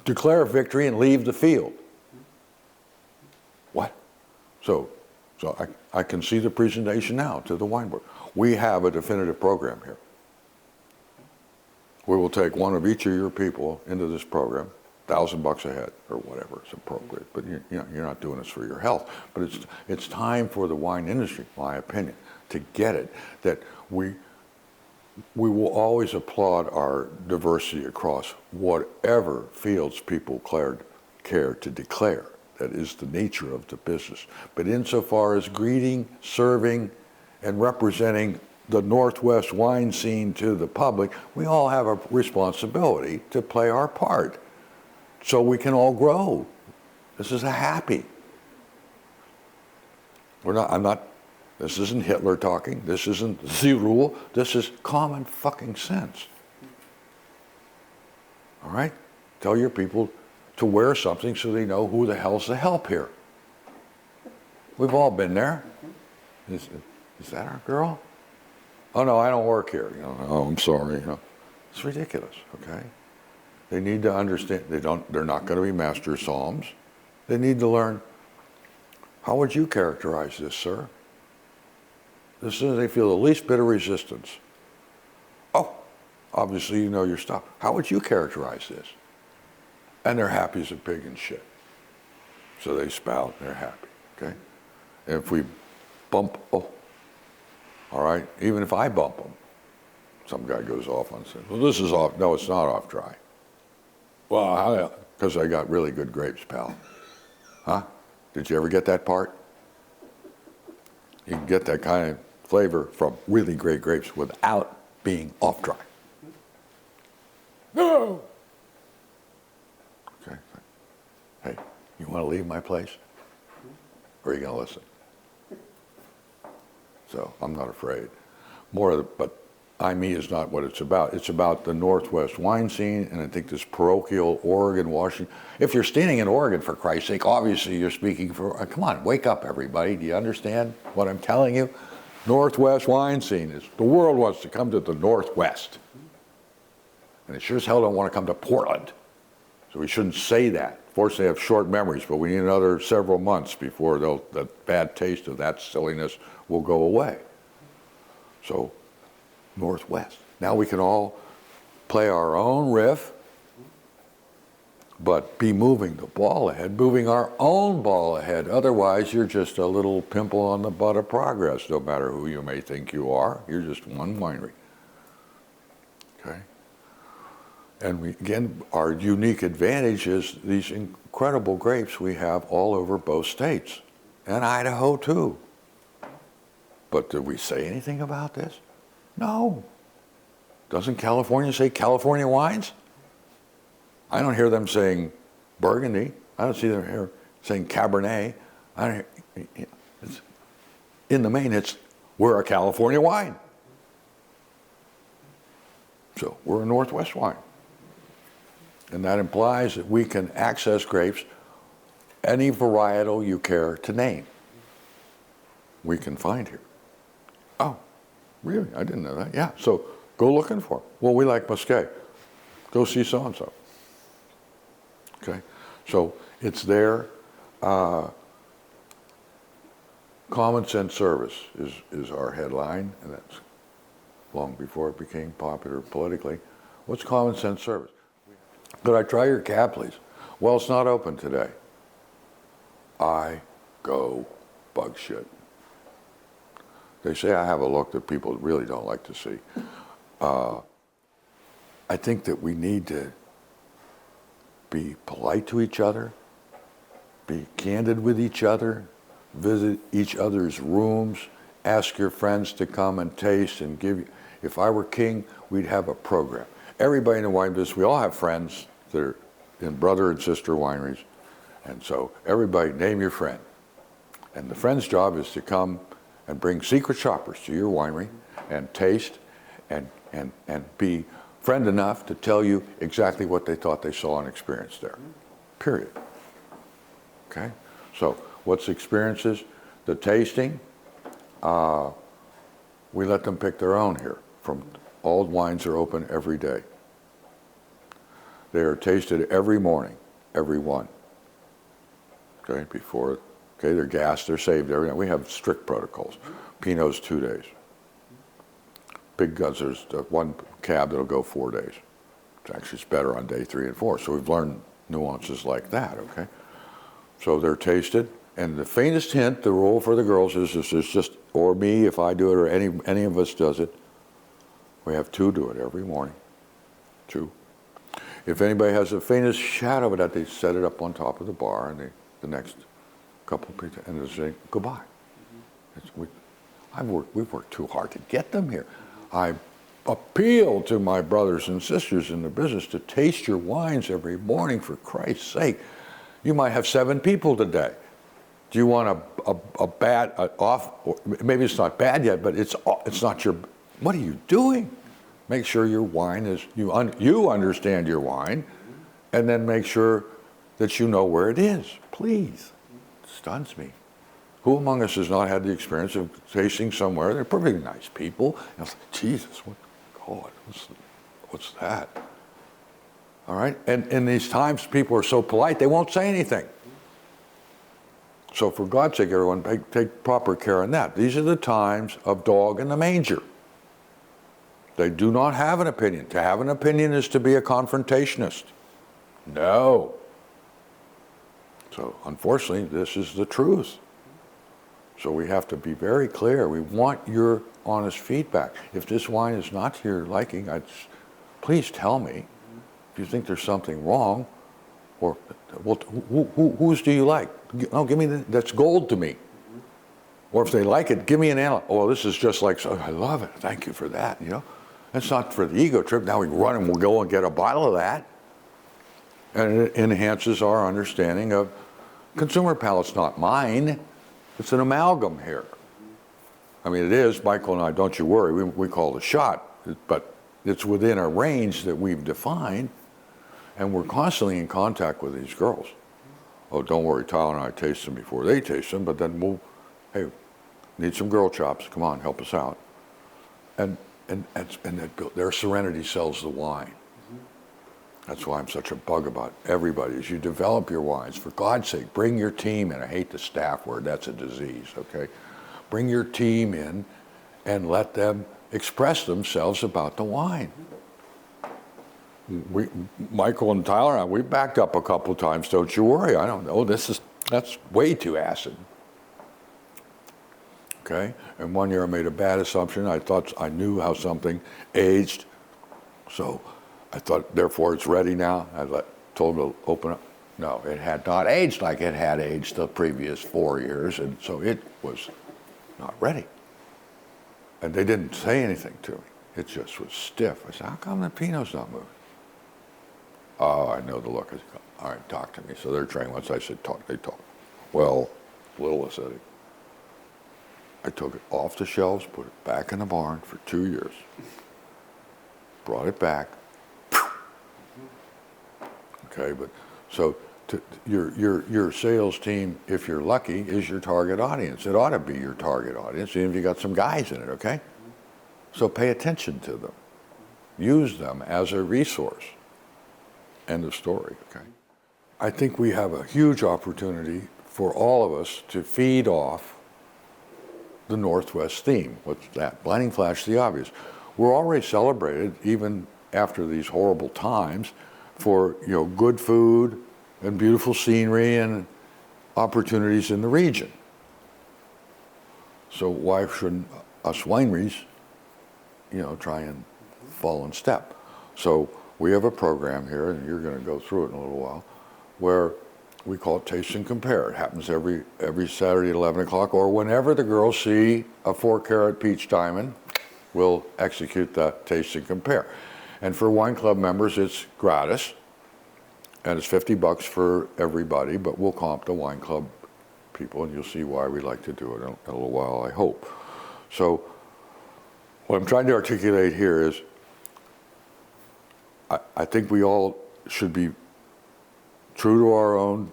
declare victory and leave the field. What? So I can see the presentation now to the wine board. We have a definitive program here. We will take one of each of your people into this program, $1,000 a head or whatever is appropriate. But you know, you're not doing this for your health. But it's time for the wine industry, my opinion, to get it that we will always applaud our diversity across whatever fields people care to declare. That is the nature of the business. But insofar as greeting, serving, and representing the Northwest wine scene to the public, we all have a responsibility to play our part so we can all grow. This is a happy. This isn't Hitler talking. This isn't the rule. This is common fucking sense. All right? Tell your people to wear something so they know who the hell's the help here. We've all been there. Is that our girl? Oh no, I don't work here. You know, oh, I'm sorry. You know, it's ridiculous. Okay, they need to understand. They're not going to be master psalms. They need to learn. How would you characterize this, sir? As soon as they feel the least bit of resistance. Oh, obviously you know your stuff. How would you characterize this? And they're happy as a pig in shit. So they spout, they're happy, okay? And if we bump, all right, even if I bump them, some guy goes off and says, well, this is off. No, it's not off dry. Well, because I got really good grapes, pal. Huh? Did you ever get that part? You can get that kind of flavor from really great grapes without being off dry. No! Okay. Hey, you want to leave my place? Or are you going to listen? So I'm not afraid. But me is not what it's about. It's about the Northwest wine scene, and I think this parochial Oregon, Washington. If you're standing in Oregon, for Christ's sake, obviously you're speaking for, come on, wake up, everybody. Do you understand what I'm telling you? Northwest wine scene is, the world wants to come to the Northwest. And it sure as hell don't want to come to Portland. So we shouldn't say that. Fortunately, they have short memories, but we need another several months before the bad taste of that silliness will go away. So, Northwest. Now we can all play our own riff, but be moving the ball ahead, moving our own ball ahead. Otherwise, you're just a little pimple on the butt of progress, no matter who you may think you are. You're just one winery. Okay? And again, our unique advantage is these incredible grapes we have all over both states, and Idaho too. But did we say anything about this? No. Doesn't California say California wines? I don't hear them saying Burgundy. I don't see them here saying Cabernet. In the main, we're a California wine. So we're a Northwest wine. And that implies that we can access grapes, any varietal you care to name, we can find here. Oh, really? I didn't know that. Yeah, so go looking for them. Well, we like Muscat. Go see so-and-so. Okay, so it's there. Common sense service is our headline, and that's long before it became popular politically. What's common sense service? Could I try your cab, please? Well, it's not open today. I go bug shit. They say I have a look that people really don't like to see. I think that we need to be polite to each other, be candid with each other, visit each other's rooms, ask your friends to come and taste and give you. If I were king, we'd have a program. Everybody in the wine business, we all have friends that are in brother and sister wineries. And so everybody name your friend. And the friend's job is to come and bring secret shoppers to your winery and taste and be friend enough to tell you exactly what they thought they saw and experienced there. Period. Okay? So what's experiences? The tasting, we let them pick their own here. All wines are open every day. They are tasted every morning, every one. Okay, they're gassed, they're saved every night. We have strict protocols. Pinot's 2 days. Big guns, there's one cab that'll go 4 days. It's better on day 3 and 4. So we've learned nuances like that, okay? So they're tasted, and the faintest hint, the rule for the girls is just, or me if I do it, or any of us does it, we have 2 do it every morning. 2. If anybody has the faintest shadow of that, they set it up on top of the bar, and the next couple of people, and they say goodbye. We've worked too hard to get them here. I appeal to my brothers and sisters in the business to taste your wines every morning, for Christ's sake. You might have 7 people today. Do you want a bad off? Or maybe it's not bad yet, but it's not your. What are you doing? Make sure your wine is you understand your wine, and then make sure that you know where it is. Please, it stuns me. Who among us has not had the experience of tasting somewhere? They're perfectly nice people. And I was like, Jesus, what's that? All right, and in these times, people are so polite they won't say anything. So for God's sake, everyone, take proper care in that. These are the times of dog in the manger. They do not have an opinion. To have an opinion is to be a confrontationist. No. So unfortunately, this is the truth. So we have to be very clear. We want your honest feedback. If this wine is not to your liking, please tell me. If you think there's something wrong, or well, whose do you like? Oh, give me that's gold to me. Or if they like it, give me an analysis. Oh, well, this is just like, so I love it. Thank you for that. You know, that's not for the ego trip. Now we run and we'll go and get a bottle of that, and it enhances our understanding of consumer palate's not mine. It's an amalgam here. I mean, it is. Michael and I, don't you worry. We call it a shot, but it's within a range that we've defined, and we're constantly in contact with these girls. Oh, don't worry, Tyler and I taste them before they taste them, but then hey, need some girl chops. Come on, help us out. And their serenity sells the wine. That's why I'm such a bug about everybody. As you develop your wines, for God's sake, bring your team in. I hate the staff word, that's a disease, okay? Bring your team in and let them express themselves about the wine. Michael and Tyler and I, we backed up a couple of times, don't you worry. I don't know, that's way too acid. Okay, and one year I made a bad assumption. I thought I knew how something aged, so I thought, therefore it's ready now. Told them to open up. No, it had not aged like it had aged the previous 4 years, and so it was not ready. And they didn't say anything to me. It just was stiff. I said, how come the Pinot's not moving? Oh, I know the look. I said, all right, talk to me. So they're trained. Once I said talk, they talk. Well, little I said, I took it off the shelves, put it back in the barn for 2 years. Brought it back. Okay, but so your sales team, if you're lucky, is your target audience. It ought to be your target audience, even if you got some guys in it, okay? So pay attention to them. Use them as a resource. End of story, okay? I think we have a huge opportunity for all of us to feed off the Northwest theme. What's that? Blinding flash, the obvious. We're already celebrated, even after these horrible times, for good food and beautiful scenery and opportunities in the region. So why shouldn't us wineries, try and fall in step? So we have a program here, and you're going to go through it in a little while, where we call it Taste and Compare. It happens every Saturday at 11 o'clock, or whenever the girls see a 4-carat peach diamond, we'll execute that Taste and Compare. And for wine club members, it's gratis, and it's $50 for everybody, but we'll comp the wine club people, and you'll see why we like to do it in a little while, I hope. So what I'm trying to articulate here is I think we all should be true to our own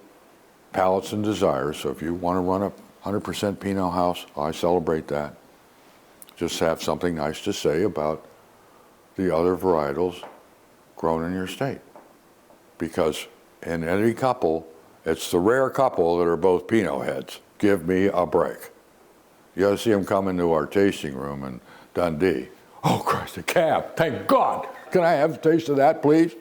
palates and desires. So if you want to run a 100% Pinot house, I celebrate that. Just have something nice to say about the other varietals grown in your state. Because in any couple, it's the rare couple that are both Pinot heads. Give me a break. You gotta see them come into our tasting room in Dundee. Oh Christ, a cab, thank God. Can I have a taste of that, please?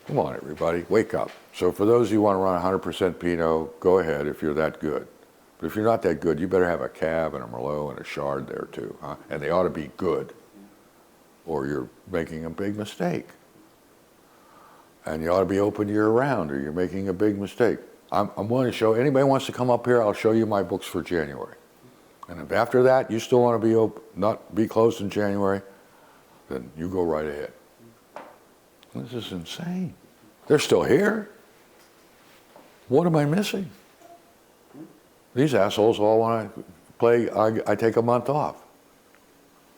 Come on, everybody, wake up. So for those of you who want to run 100% Pinot, go ahead if you're that good. But if you're not that good, you better have a Cab and a Merlot and a Chard there too, huh? And they ought to be good, or you're making a big mistake. And you ought to be open year-round, or you're making a big mistake. I'm willing to show, anybody wants to come up here, I'll show you my books for January. And if after that you still want to be open, not be closed in January, then you go right ahead. This is insane. They're still here. What am I missing? These assholes all want to play, I take a month off.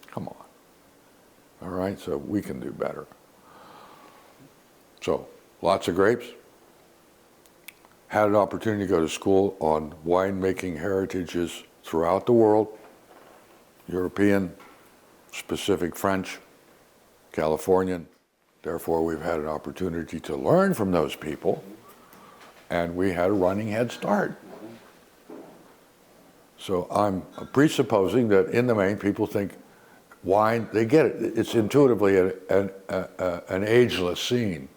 Come on. All right, so we can do better. So, lots of grapes. Had an opportunity to go to school on winemaking heritages throughout the world. European, specific French, Californian. Therefore, we've had an opportunity to learn from those people, and we had a running head start. So I'm presupposing that in the main, people think wine, they get it. It's intuitively an ageless scene.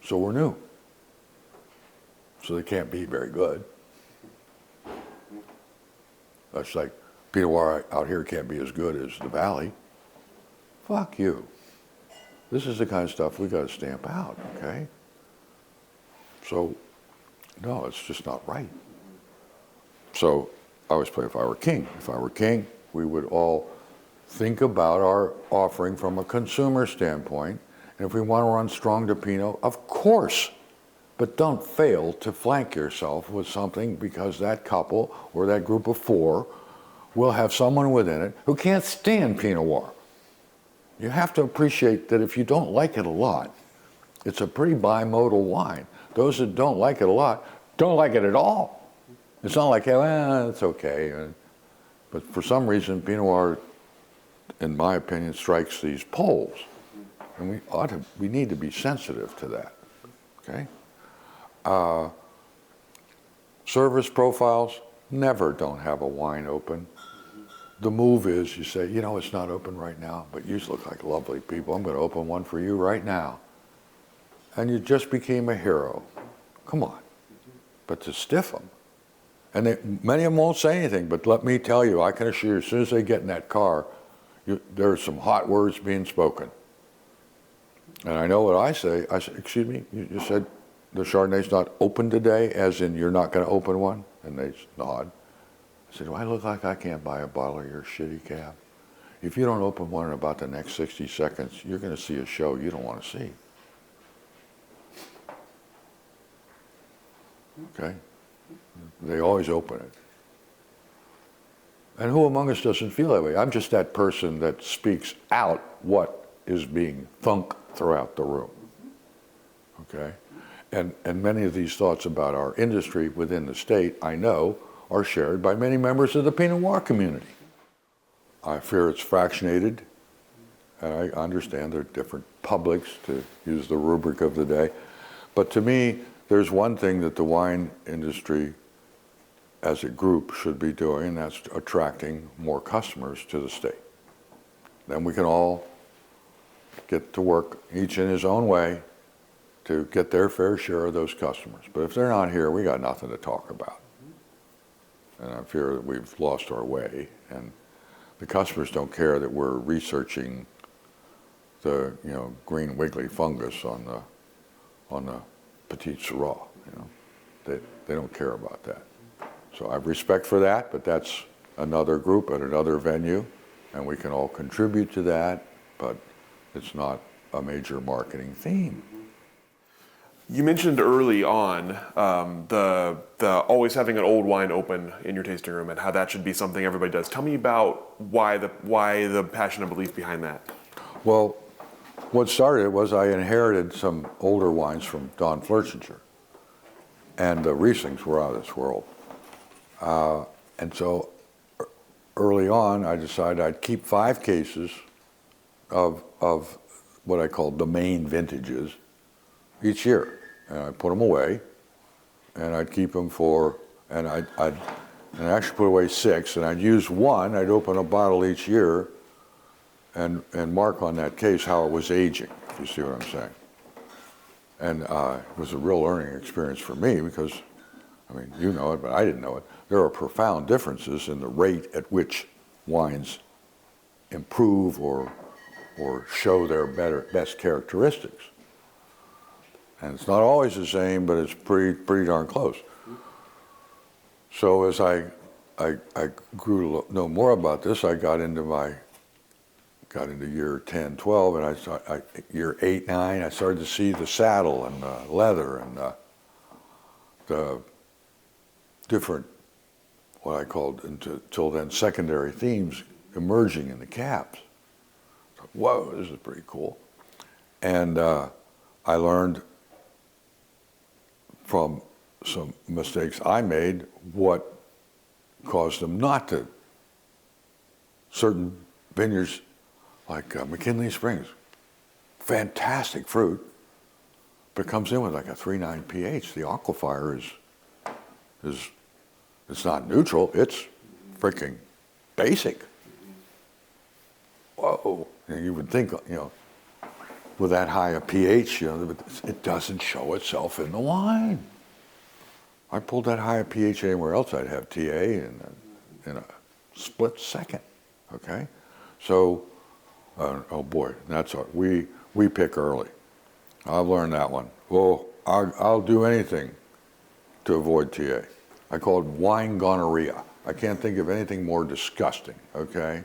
So we're new. So they can't be very good. That's like Pinot Noir out here can't be as good as the Valley. Fuck you. This is the kind of stuff we got to stamp out, okay? So, no, it's just not right. So I always play if I were king. If I were king, we would all think about our offering from a consumer standpoint. And if we want to run strong to Pinot, of course. But don't fail to flank yourself with something, because that couple or that group of 4 will have someone within it who can't stand Pinot Noir. You have to appreciate that if you don't like it a lot, it's a pretty bimodal wine. Those that don't like it a lot don't like it at all. It's not like, well, it's okay. But for some reason, Pinot Noir, in my opinion, strikes these poles. And we need to be sensitive to that, okay? Service profiles, never don't have a wine open. The move is you say, it's not open right now, but you look like lovely people. I'm going to open one for you right now. And you just became a hero. Come on. But to stiff them. And many of them won't say anything, but let me tell you, I can assure you, as soon as they get in that car, there's some hot words being spoken. And I know what I say. I said, excuse me, you said the Chardonnay's not open today, as in you're not going to open one? And they nod. I said, do I look like I can't buy a bottle of your shitty Cab? If you don't open one in about the next 60 seconds, you're going to see a show you don't want to see. Okay? They always open it. And who among us doesn't feel that way? I'm just that person that speaks out what is being thunk throughout the room. Okay? And many of these thoughts about our industry within the state, I know, are shared by many members of the Pinot Noir community. I fear it's fractionated, and I understand there are different publics, to use the rubric of the day. But to me, there's one thing that the wine industry as a group should be doing, and that's attracting more customers to the state. Then we can all get to work, each in his own way, to get their fair share of those customers. But if they're not here, we got nothing to talk about. And I fear that we've lost our way. And the customers don't care that we're researching the green wiggly fungus on the Petit Syrah. They don't care about that. So I have respect for that, but that's another group at another venue, and we can all contribute to that, but it's not a major marketing theme. You mentioned early on the always having an old wine open in your tasting room and how that should be something everybody does. Tell me about why the passion and belief behind that. Well, what started was I inherited some older wines from Don Flerchinger, and the Rieslings were out of this world. And so early on, I decided I'd keep 5 cases of what I call the main vintages each year. And I'd put them away, and I'd keep them and I'd actually put away 6, and I'd use 1, I'd open a bottle each year and mark on that case how it was aging, if you see what I'm saying. And it was a real learning experience for me because, I mean, you know it, but I didn't know it. There are profound differences in the rate at which wines improve or show their best characteristics. And it's not always the same, but it's pretty darn close. So as I grew to know more about this, I got into year 10, 12, and year 8, 9, I started to see the saddle and the leather and the different, what I called until then secondary themes emerging in the cabs. So, whoa, this is pretty cool. And I learned from some mistakes I made what caused them not to. Certain vineyards like McKinley Springs, fantastic fruit, but it comes in with like a 3.9 pH. The aquifer is it's not neutral, it's freaking basic. Whoa, and you would think, with that high a pH, it doesn't show itself in the wine. I pulled that high a pH anywhere else, I'd have TA in a split second, okay? So, oh boy, that's our, we pick early. I've learned that one. Well, I'll do anything to avoid TA. I call it wine gonorrhea. I can't think of anything more disgusting, okay?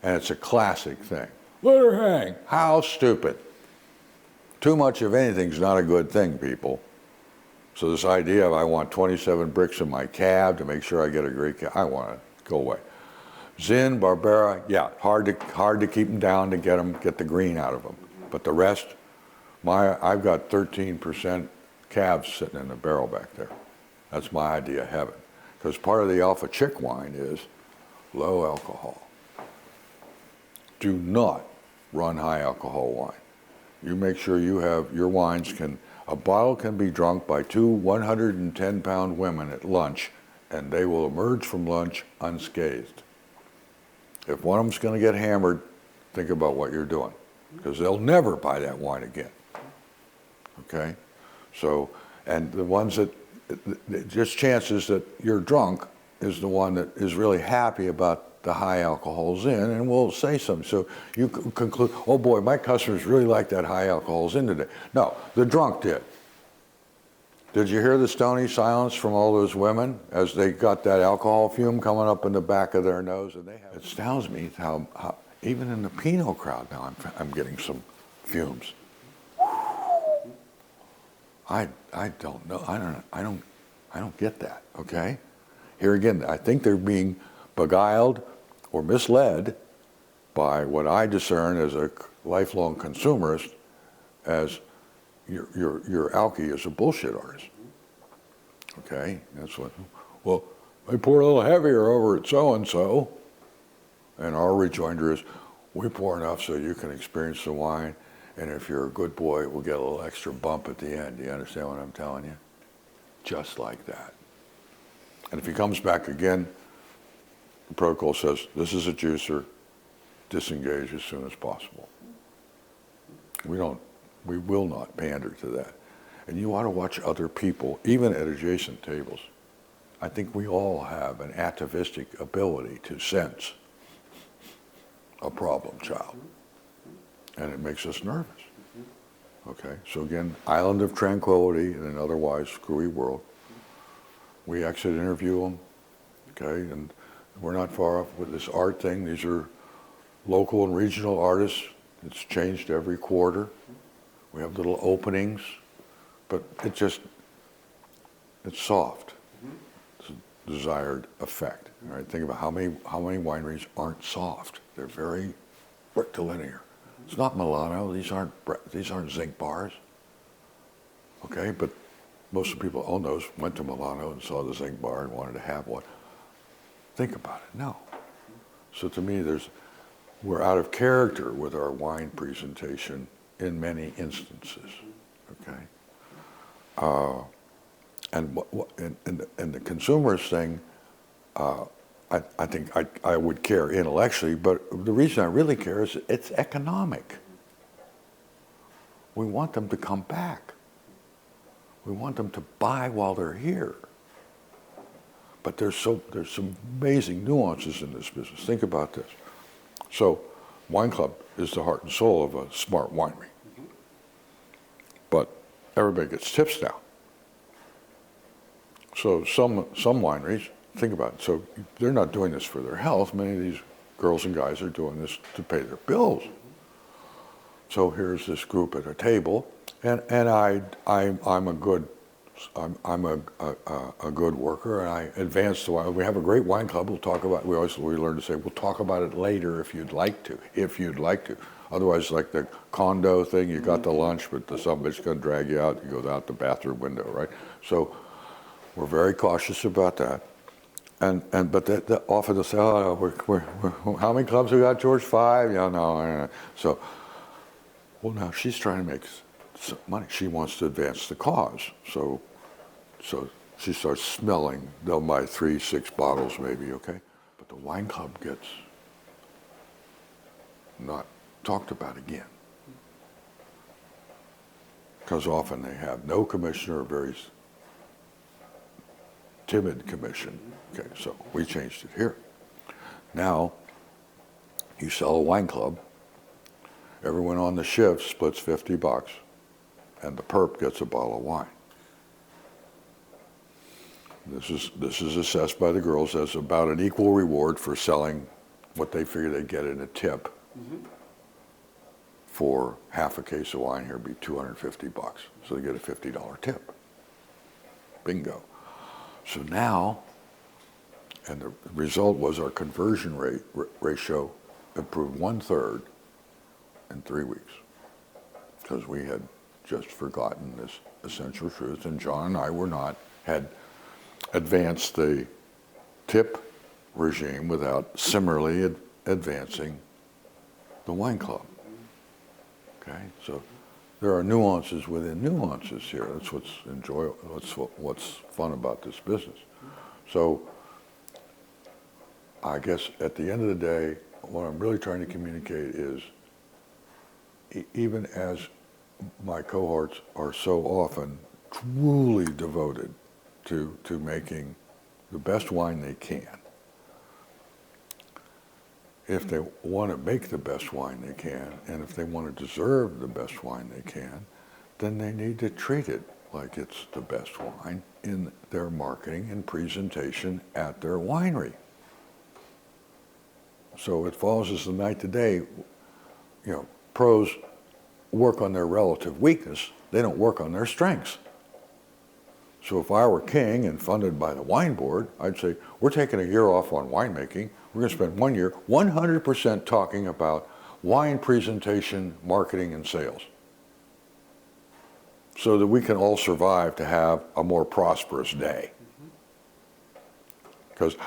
And it's a classic thing. Let her hang. How stupid. Too much of anything's not a good thing, people. So this idea of I want 27 bricks in my cab to make sure I get a great cab, I want to go away. Zin, Barbera, yeah, hard to keep them down to get the green out of them. But the rest, I've got 13% calves sitting in the barrel back there. That's my idea of heaven. Because part of the Alpha Chick wine is low alcohol. Do not run high alcohol wine. You make sure you have, your wines a bottle can be drunk by 2 110-pound women at lunch, and they will emerge from lunch unscathed. If one of them's going to get hammered, think about what you're doing, because they'll never buy that wine again. Okay? So, and the ones that, just chances that you're drunk is the one that is really happy about the high alcohol Zin, and will say something. So you conclude, oh boy, my customers really like that high alcohol Zin today. No, the drunk did. Did you hear the stony silence from all those women as they got that alcohol fume coming up in the back of their nose? And it astounds me how even in the Pinot crowd now, I'm getting some fumes. I don't know. I don't get that. Okay. Here again, I think they're being beguiled or misled by what I discern as a lifelong consumerist as your alky is a bullshit artist. Okay, that's what. Well, they pour a little heavier over at so and so, and our rejoinder is, we pour enough so you can experience the wine, and if you're a good boy, we'll get a little extra bump at the end. Do you understand what I'm telling you? Just like that. And if he comes back again, the protocol says, this is a juicer, disengage as soon as possible. We will not pander to that. And you ought to watch other people, even at adjacent tables. I think we all have an atavistic ability to sense a problem child. And it makes us nervous. Okay, so again, island of tranquility in an otherwise screwy world. We exit interview them, okay, and we're not far off with this art thing. These are local and regional artists. It's changed every quarter. We have little openings, but it's soft. It's a desired effect. All right, think about how many wineries aren't soft. They're very rectilinear. It's not Milano. These aren't zinc bars. Okay, but most of the people who own those went to Milano and saw the zinc bar and wanted to have one. Think about it. No. So to me, we're out of character with our wine presentation in many instances. Okay. And the consumerist thing, I think I would care intellectually, but the reason I really care is it's economic. We want them to come back. We want them to buy while they're here. But there's some amazing nuances in this business. Think about this. So, Wine Club is the heart and soul of a smart winery. But everybody gets tips now. So some wineries, think about it, so they're not doing this for their health. Many of these girls and guys are doing this to pay their bills. So here's this group at a table, and I'm a good worker, and I advance the wine. We have a great wine club. We'll talk about. We learn to say we'll talk about it later if you'd like to. Otherwise, like the condo thing, you got the lunch, but the son of a bitch gonna drag you out. You go out the bathroom window, right? So we're very cautious about that. But often they'll say, oh, we're how many clubs we got, George? 5? Yeah, no. So, well, now she's trying to make some money. She wants to advance the cause. So she starts smelling. They'll buy 3, 6 bottles maybe, okay? But the wine club gets not talked about again. Because often they have no commissioner, or very timid commission. Okay, so we changed it here. Now, you sell a wine club, everyone on the shift splits $50, and the perp gets a bottle of wine. This is assessed by the girls as about an equal reward for selling what they figure they'd get in a tip. For half a case of wine here would be $250. So they get a $50 tip. Bingo. So now, and the result was our conversion ratio improved 1/3 in 3 weeks. Because we had just forgotten this essential truth, and John and I had advanced the tip regime without similarly advancing the wine club. Okay, so there are nuances within nuances here. That's what's enjoyable. That's what's fun about this business. So I guess at the end of the day, what I'm really trying to communicate is, even as my cohorts are so often truly devoted to making the best wine they can, if they want to make the best wine they can, and if they want to deserve the best wine they can, then they need to treat it like it's the best wine in their marketing and presentation at their winery. So it follows as the night to day, pros work on their relative weakness, they don't work on their strengths. So if I were king and funded by the wine board, I'd say, we're taking a year off on winemaking. We're going to spend 1 year 100% talking about wine presentation, marketing, and sales, so that we can all survive to have a more prosperous day. Because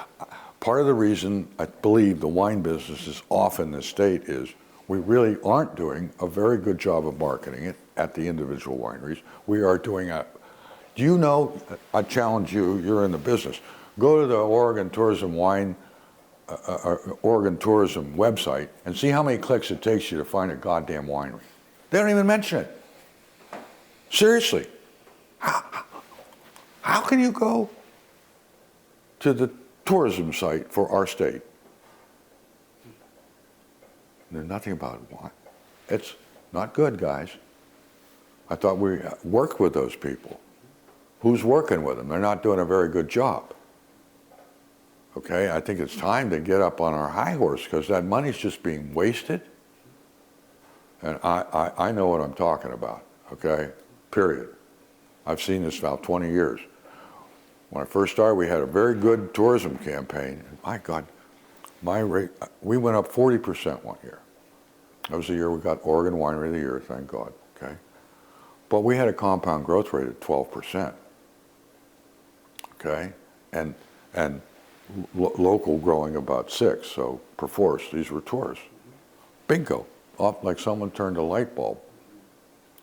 part of the reason I believe the wine business is off in this state is we really aren't doing a very good job of marketing it at the individual wineries. We are doing do you know, I challenge you, you're in the business, go to the Oregon Tourism website and see how many clicks it takes you to find a goddamn winery. They don't even mention it. Seriously. How can you go to the tourism site for our state? There's nothing about wine. It's not good, guys. I thought we worked with those people. Who's working with them? They're not doing a very good job. Okay, I think it's time to get up on our high horse because that money's just being wasted. And I know what I'm talking about, okay, period. I've seen this about 20 years. When I first started, we had a very good tourism campaign. My God, my rate, we went up 40% one year. That was the year we got Oregon Winery of the Year, thank God, okay? But we had a compound growth rate of 12%, okay? And local growing about 6%, so perforce, these were tourists. Bingo, off like someone turned a light bulb.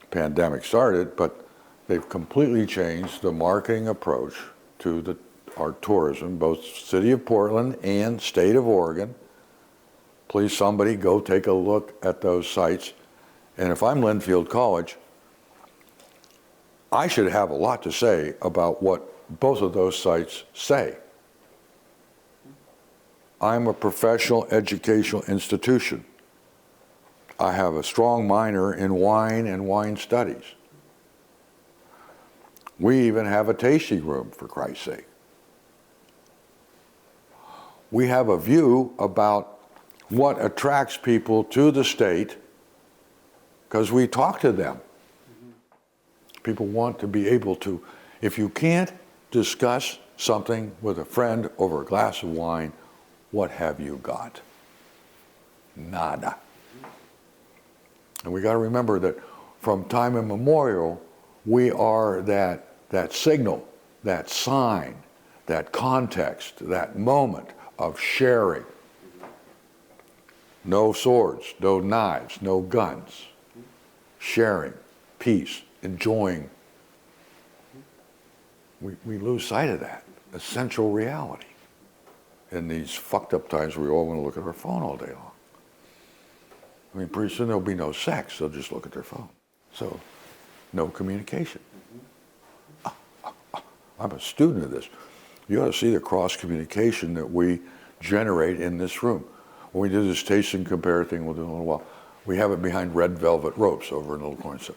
Pandemic started, but they've completely changed the marketing approach to our tourism, both City of Portland and State of Oregon. Please, somebody go take a look at those sites. And if I'm Linfield College, I should have a lot to say about what both of those sites say. I'm a professional educational institution. I have a strong minor in wine and wine studies. We even have a tasting room, for Christ's sake. We have a view about what attracts people to the state because we talk to them. People want to be able to, if you can't discuss something with a friend over a glass of wine, what have you got? Nada. And we got to remember that from time immemorial, we are that signal, that sign, that context, that moment of sharing. No swords, no knives, no guns. Sharing, peace, enjoying. We lose sight of that essential reality in these fucked up times where we all want to look at our phone all day long. I mean, pretty soon there'll be no sex, they'll just look at their phone. So, no communication. I'm a student of this. You ought to see the cross communication that we generate in this room. When we do this taste and compare thing, we'll do in a little while. We have it behind red velvet ropes over in a little corner. So,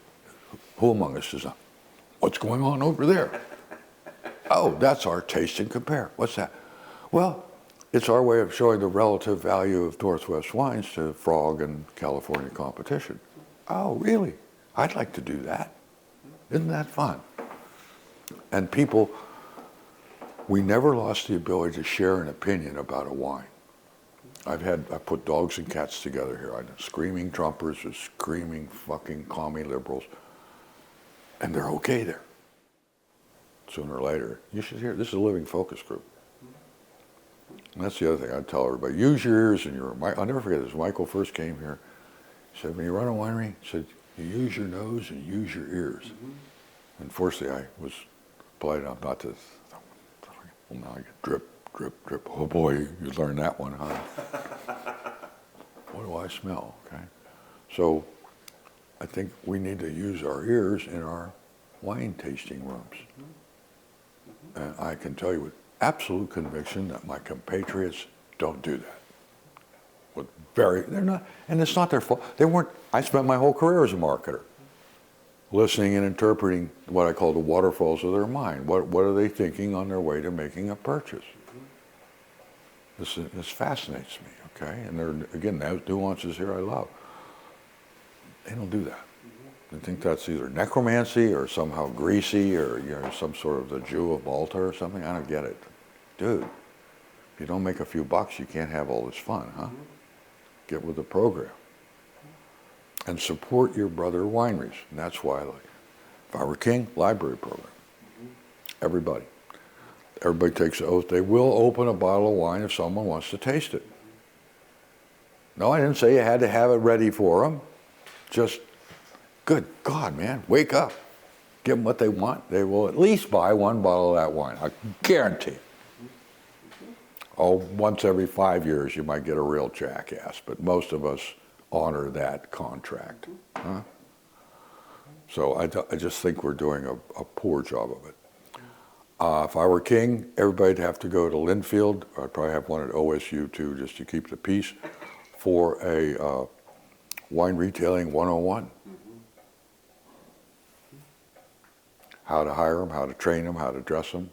who among us is not? What's going on over there? Oh, that's our taste and compare. What's that? Well, it's our way of showing the relative value of Northwest wines to Frog and California competition. Oh, really? I'd like to do that. Isn't that fun? And people, we never lost the ability to share an opinion about a wine. I put dogs and cats together here. I know screaming Trumpers or screaming fucking commie liberals. And they're okay there. Sooner or later, you should hear, this is a living focus group. And that's the other thing I'd tell everybody. Use your ears and your, I'll never forget this. Michael first came here. He said, when you run a winery, he said, you use your nose and use your ears. Unfortunately, I was polite enough not to, well, now I get drip, drip, drip. Oh boy, you learned that one, huh? What do I smell, okay? So I think we need to use our ears in our wine tasting rooms. And I can tell you with absolute conviction that my compatriots don't do that. They're not, and it's not their fault. They weren't, I spent my whole career as a marketer, listening and interpreting what I call the waterfalls of their mind. What are they thinking on their way to making a purchase? This fascinates me, okay? And there, again, those nuances here I love. They don't do that. They think that's either necromancy or somehow greasy or some sort of the Jew of Malta or something. I don't get it. Dude, if you don't make a few bucks, you can't have all this fun, huh? Get with the program. And support your brother wineries. And that's why, like, if I were king, library program. Everybody. Everybody takes an oath. They will open a bottle of wine if someone wants to taste it. No, I didn't say you had to have it ready for them. Just, good God, man, wake up. Give them what they want. They will at least buy one bottle of that wine. I guarantee it. Oh, once every 5 years you might get a real jackass, but most of us honor that contract. Huh? So I just think we're doing a poor job of it. If I were king, everybody'd have to go to Linfield. I'd probably have one at OSU too, just to keep the peace, for a wine retailing 101. How to hire them, how to train them, how to dress them,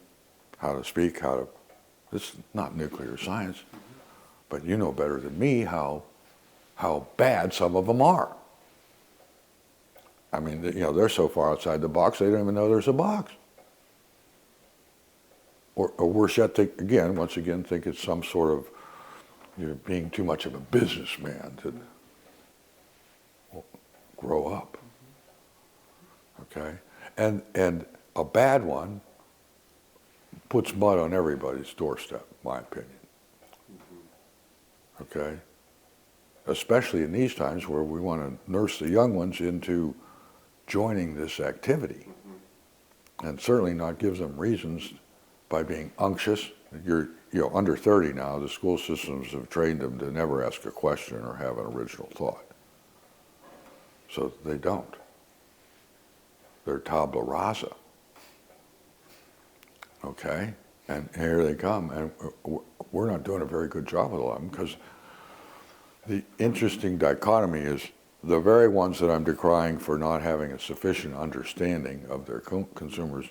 how to speak, this is not nuclear science, but you know better than me how bad some of them are. I mean, they're so far outside the box, they don't even know there's a box. Or worse yet, once again, think it's some sort of, you're being too much of a businessman to grow up. Okay? And a bad one puts mud on everybody's doorstep, in my opinion. Okay? Especially in these times where we want to nurse the young ones into joining this activity. And certainly not gives them reasons by being unctuous. You're under 30 now, the school systems have trained them to never ask a question or have an original thought. So they don't. They're tabula rasa. Okay? And here they come, and we're not doing a very good job with them, because the interesting dichotomy is the very ones that I'm decrying for not having a sufficient understanding of their consumers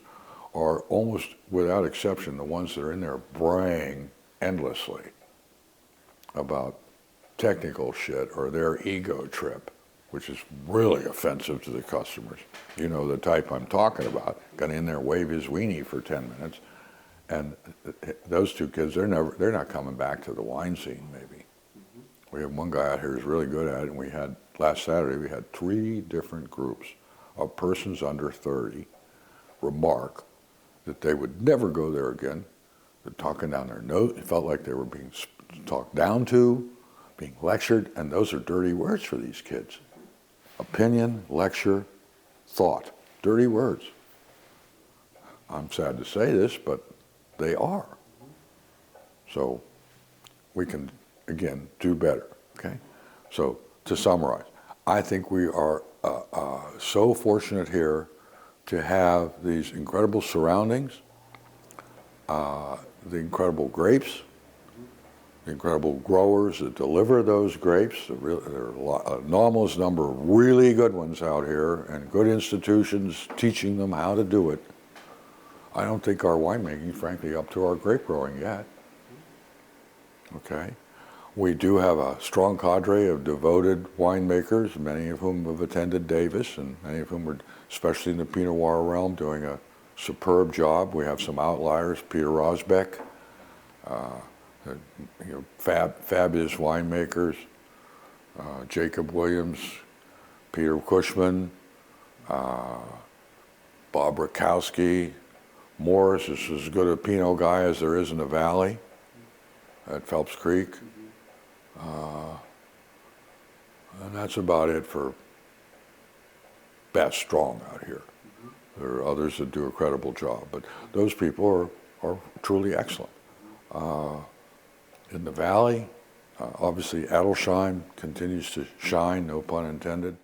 are almost without exception the ones that are in there braying endlessly about technical shit or their ego trip, which is really offensive to the customers. You know the type I'm talking about. Got in there, wave his weenie for 10 minutes, and those two kids, they're not coming back to the wine scene. Maybe we have one guy out here who's really good at it, and we had last Saturday we had 3 different groups of persons under 30 remark that they would never go there again. They're talking down their nose. It felt like they were being talked down to, being lectured, and those are dirty words for these kids. Opinion, lecture, thought, dirty words. I'm sad to say this, but they are. So we can, again, do better, okay? So to summarize, I think we are so fortunate here to have these incredible surroundings, the incredible grapes, the incredible growers that deliver those grapes. There are an enormous number of really good ones out here and good institutions teaching them how to do it. I don't think our winemaking, frankly, up to our grape growing yet. Okay? We do have a strong cadre of devoted winemakers, many of whom have attended Davis, and many of whom are, especially in the Pinot Noir realm, doing a superb job. We have some outliers, Peter Rosbeck, fabulous winemakers, Jacob Williams, Peter Cushman, Bob Rakowski. Morris is as good a Pinot guy as there is in the valley at Phelps Creek. And that's about it for best strong out here. There are others that do a credible job, but those people are truly excellent. In the valley, obviously Adelsheim continues to shine, no pun intended.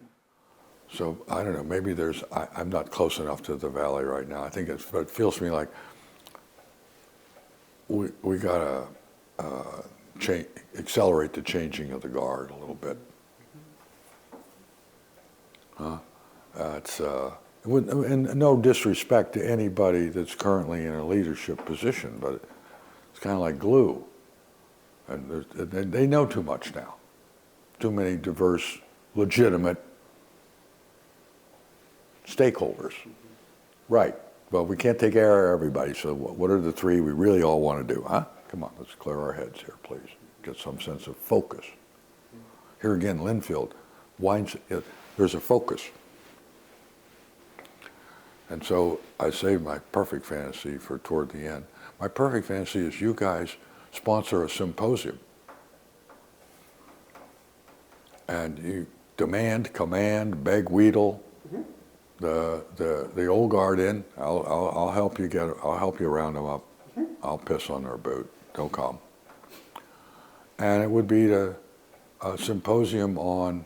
So I don't know, maybe I'm not close enough to the valley right now. I think it feels to me like we gotta accelerate the changing of the guard a little bit. And no disrespect to anybody that's currently in a leadership position, but it's kind of like glue. And they know too much now. Too many diverse, legitimate stakeholders. Right. Well, we can't take care of everybody, so what are the 3 we really all want to do, huh? Come on, let's clear our heads here, please. Get some sense of focus. Here again, Linfield, wines, there's a focus. And so I saved my perfect fantasy for toward the end. My perfect fantasy is you guys sponsor a symposium. And you demand, command, beg, wheedle the old guard in. I'll help you I'll help you round them up. I'll piss on their boot. They'll come. And it would be a symposium on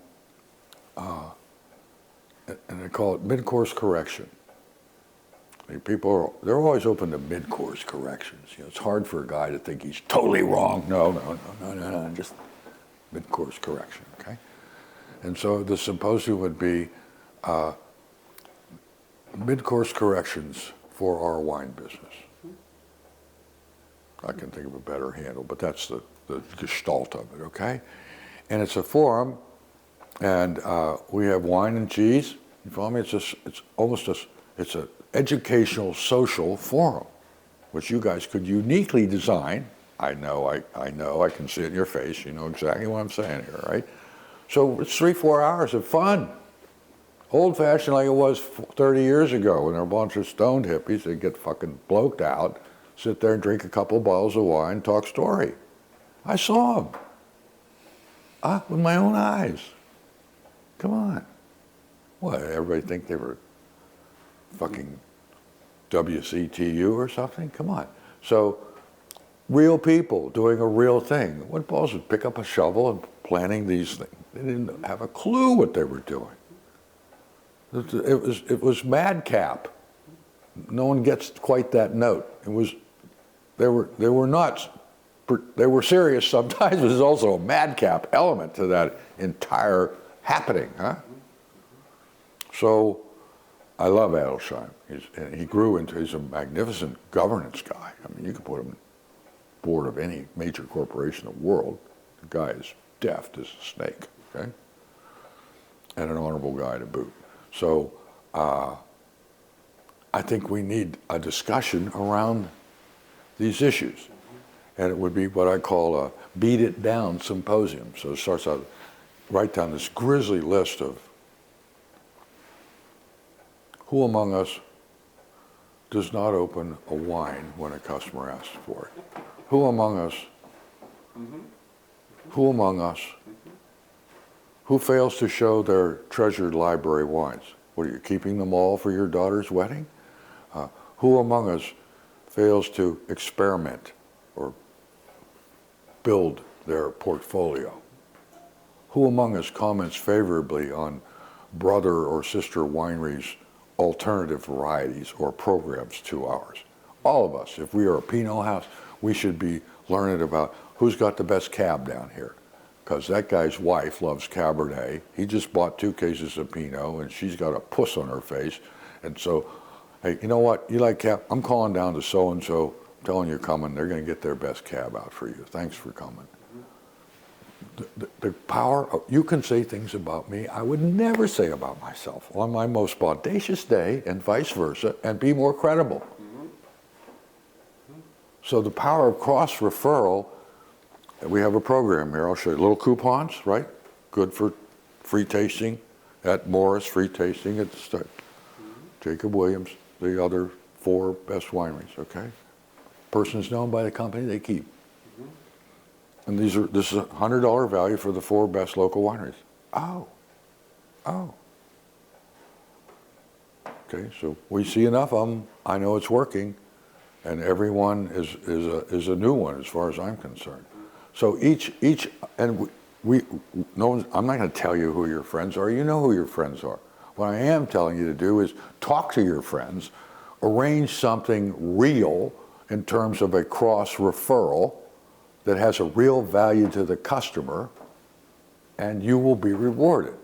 and they call it mid-course correction. They're always open to mid-course corrections. You know, it's hard for a guy to think he's totally wrong. No, just mid-course correction, okay? And so the symposium would be mid-course corrections for our wine business. I can think of a better handle, but that's the gestalt of it, okay? And it's a forum, and we have wine and cheese. You follow me? It's an educational, social forum, which you guys could uniquely design. I know, I can see it in your face. You know exactly what I'm saying here, right? So it's 3-4 hours of fun. Old-fashioned like it was 30 years ago when there were a bunch of stoned hippies. They'd get fucking bloked out, sit there and drink a couple of bottles of wine, talk story. I saw them. With my own eyes. Come on. What, everybody think they were fucking WCTU or something? Come on. So, real people doing a real thing. What balls would pick up a shovel and planting these things? They didn't have a clue what they were doing. It was madcap. No one gets quite that note. They were nuts. They were serious sometimes, but there's also a madcap element to that entire happening, huh? So, I love Adelsheim. He's a magnificent governance guy. I mean, you could put him board of any major corporation in the world. The guy is deft as a snake, okay? And an honorable guy to boot. So, I think we need a discussion around these issues. And it would be what I call a beat it down symposium. So it starts out, write down this grisly list of who among us does not open a wine when a customer asks for it? Who among us, who fails to show their treasured library wines? What, are you keeping them all for your daughter's wedding? Who among us fails to experiment or build their portfolio? Who among us comments favorably on brother or sister wineries' alternative varieties or programs to ours? All of us, if we are a Pinot house, we should be learning about who's got the best cab down here. Because that guy's wife loves Cabernet. He just bought 2 cases of Pinot and she's got a puss on her face. And so, hey, you know what? You like cab? I'm calling down to so-and-so, telling you coming. They're going to get their best cab out for you. Thanks for coming. The power of, you can say things about me I would never say about myself on my most audacious day and vice versa and be more credible. So the power of cross-referral, we have a program here. I'll show you little coupons, right? Good for free tasting at Morris, free tasting at the start. Jacob Williams, the other 4 best wineries, okay? Person's known by the company they keep. And this is a $100 value for the 4 best local wineries. Oh. Okay, so we see enough of them. I know it's working, and everyone is a new one as far as I'm concerned. So each and I'm not going to tell you who your friends are. You know who your friends are. What I am telling you to do is talk to your friends, arrange something real in terms of a cross referral that has a real value to the customer, and you will be rewarded.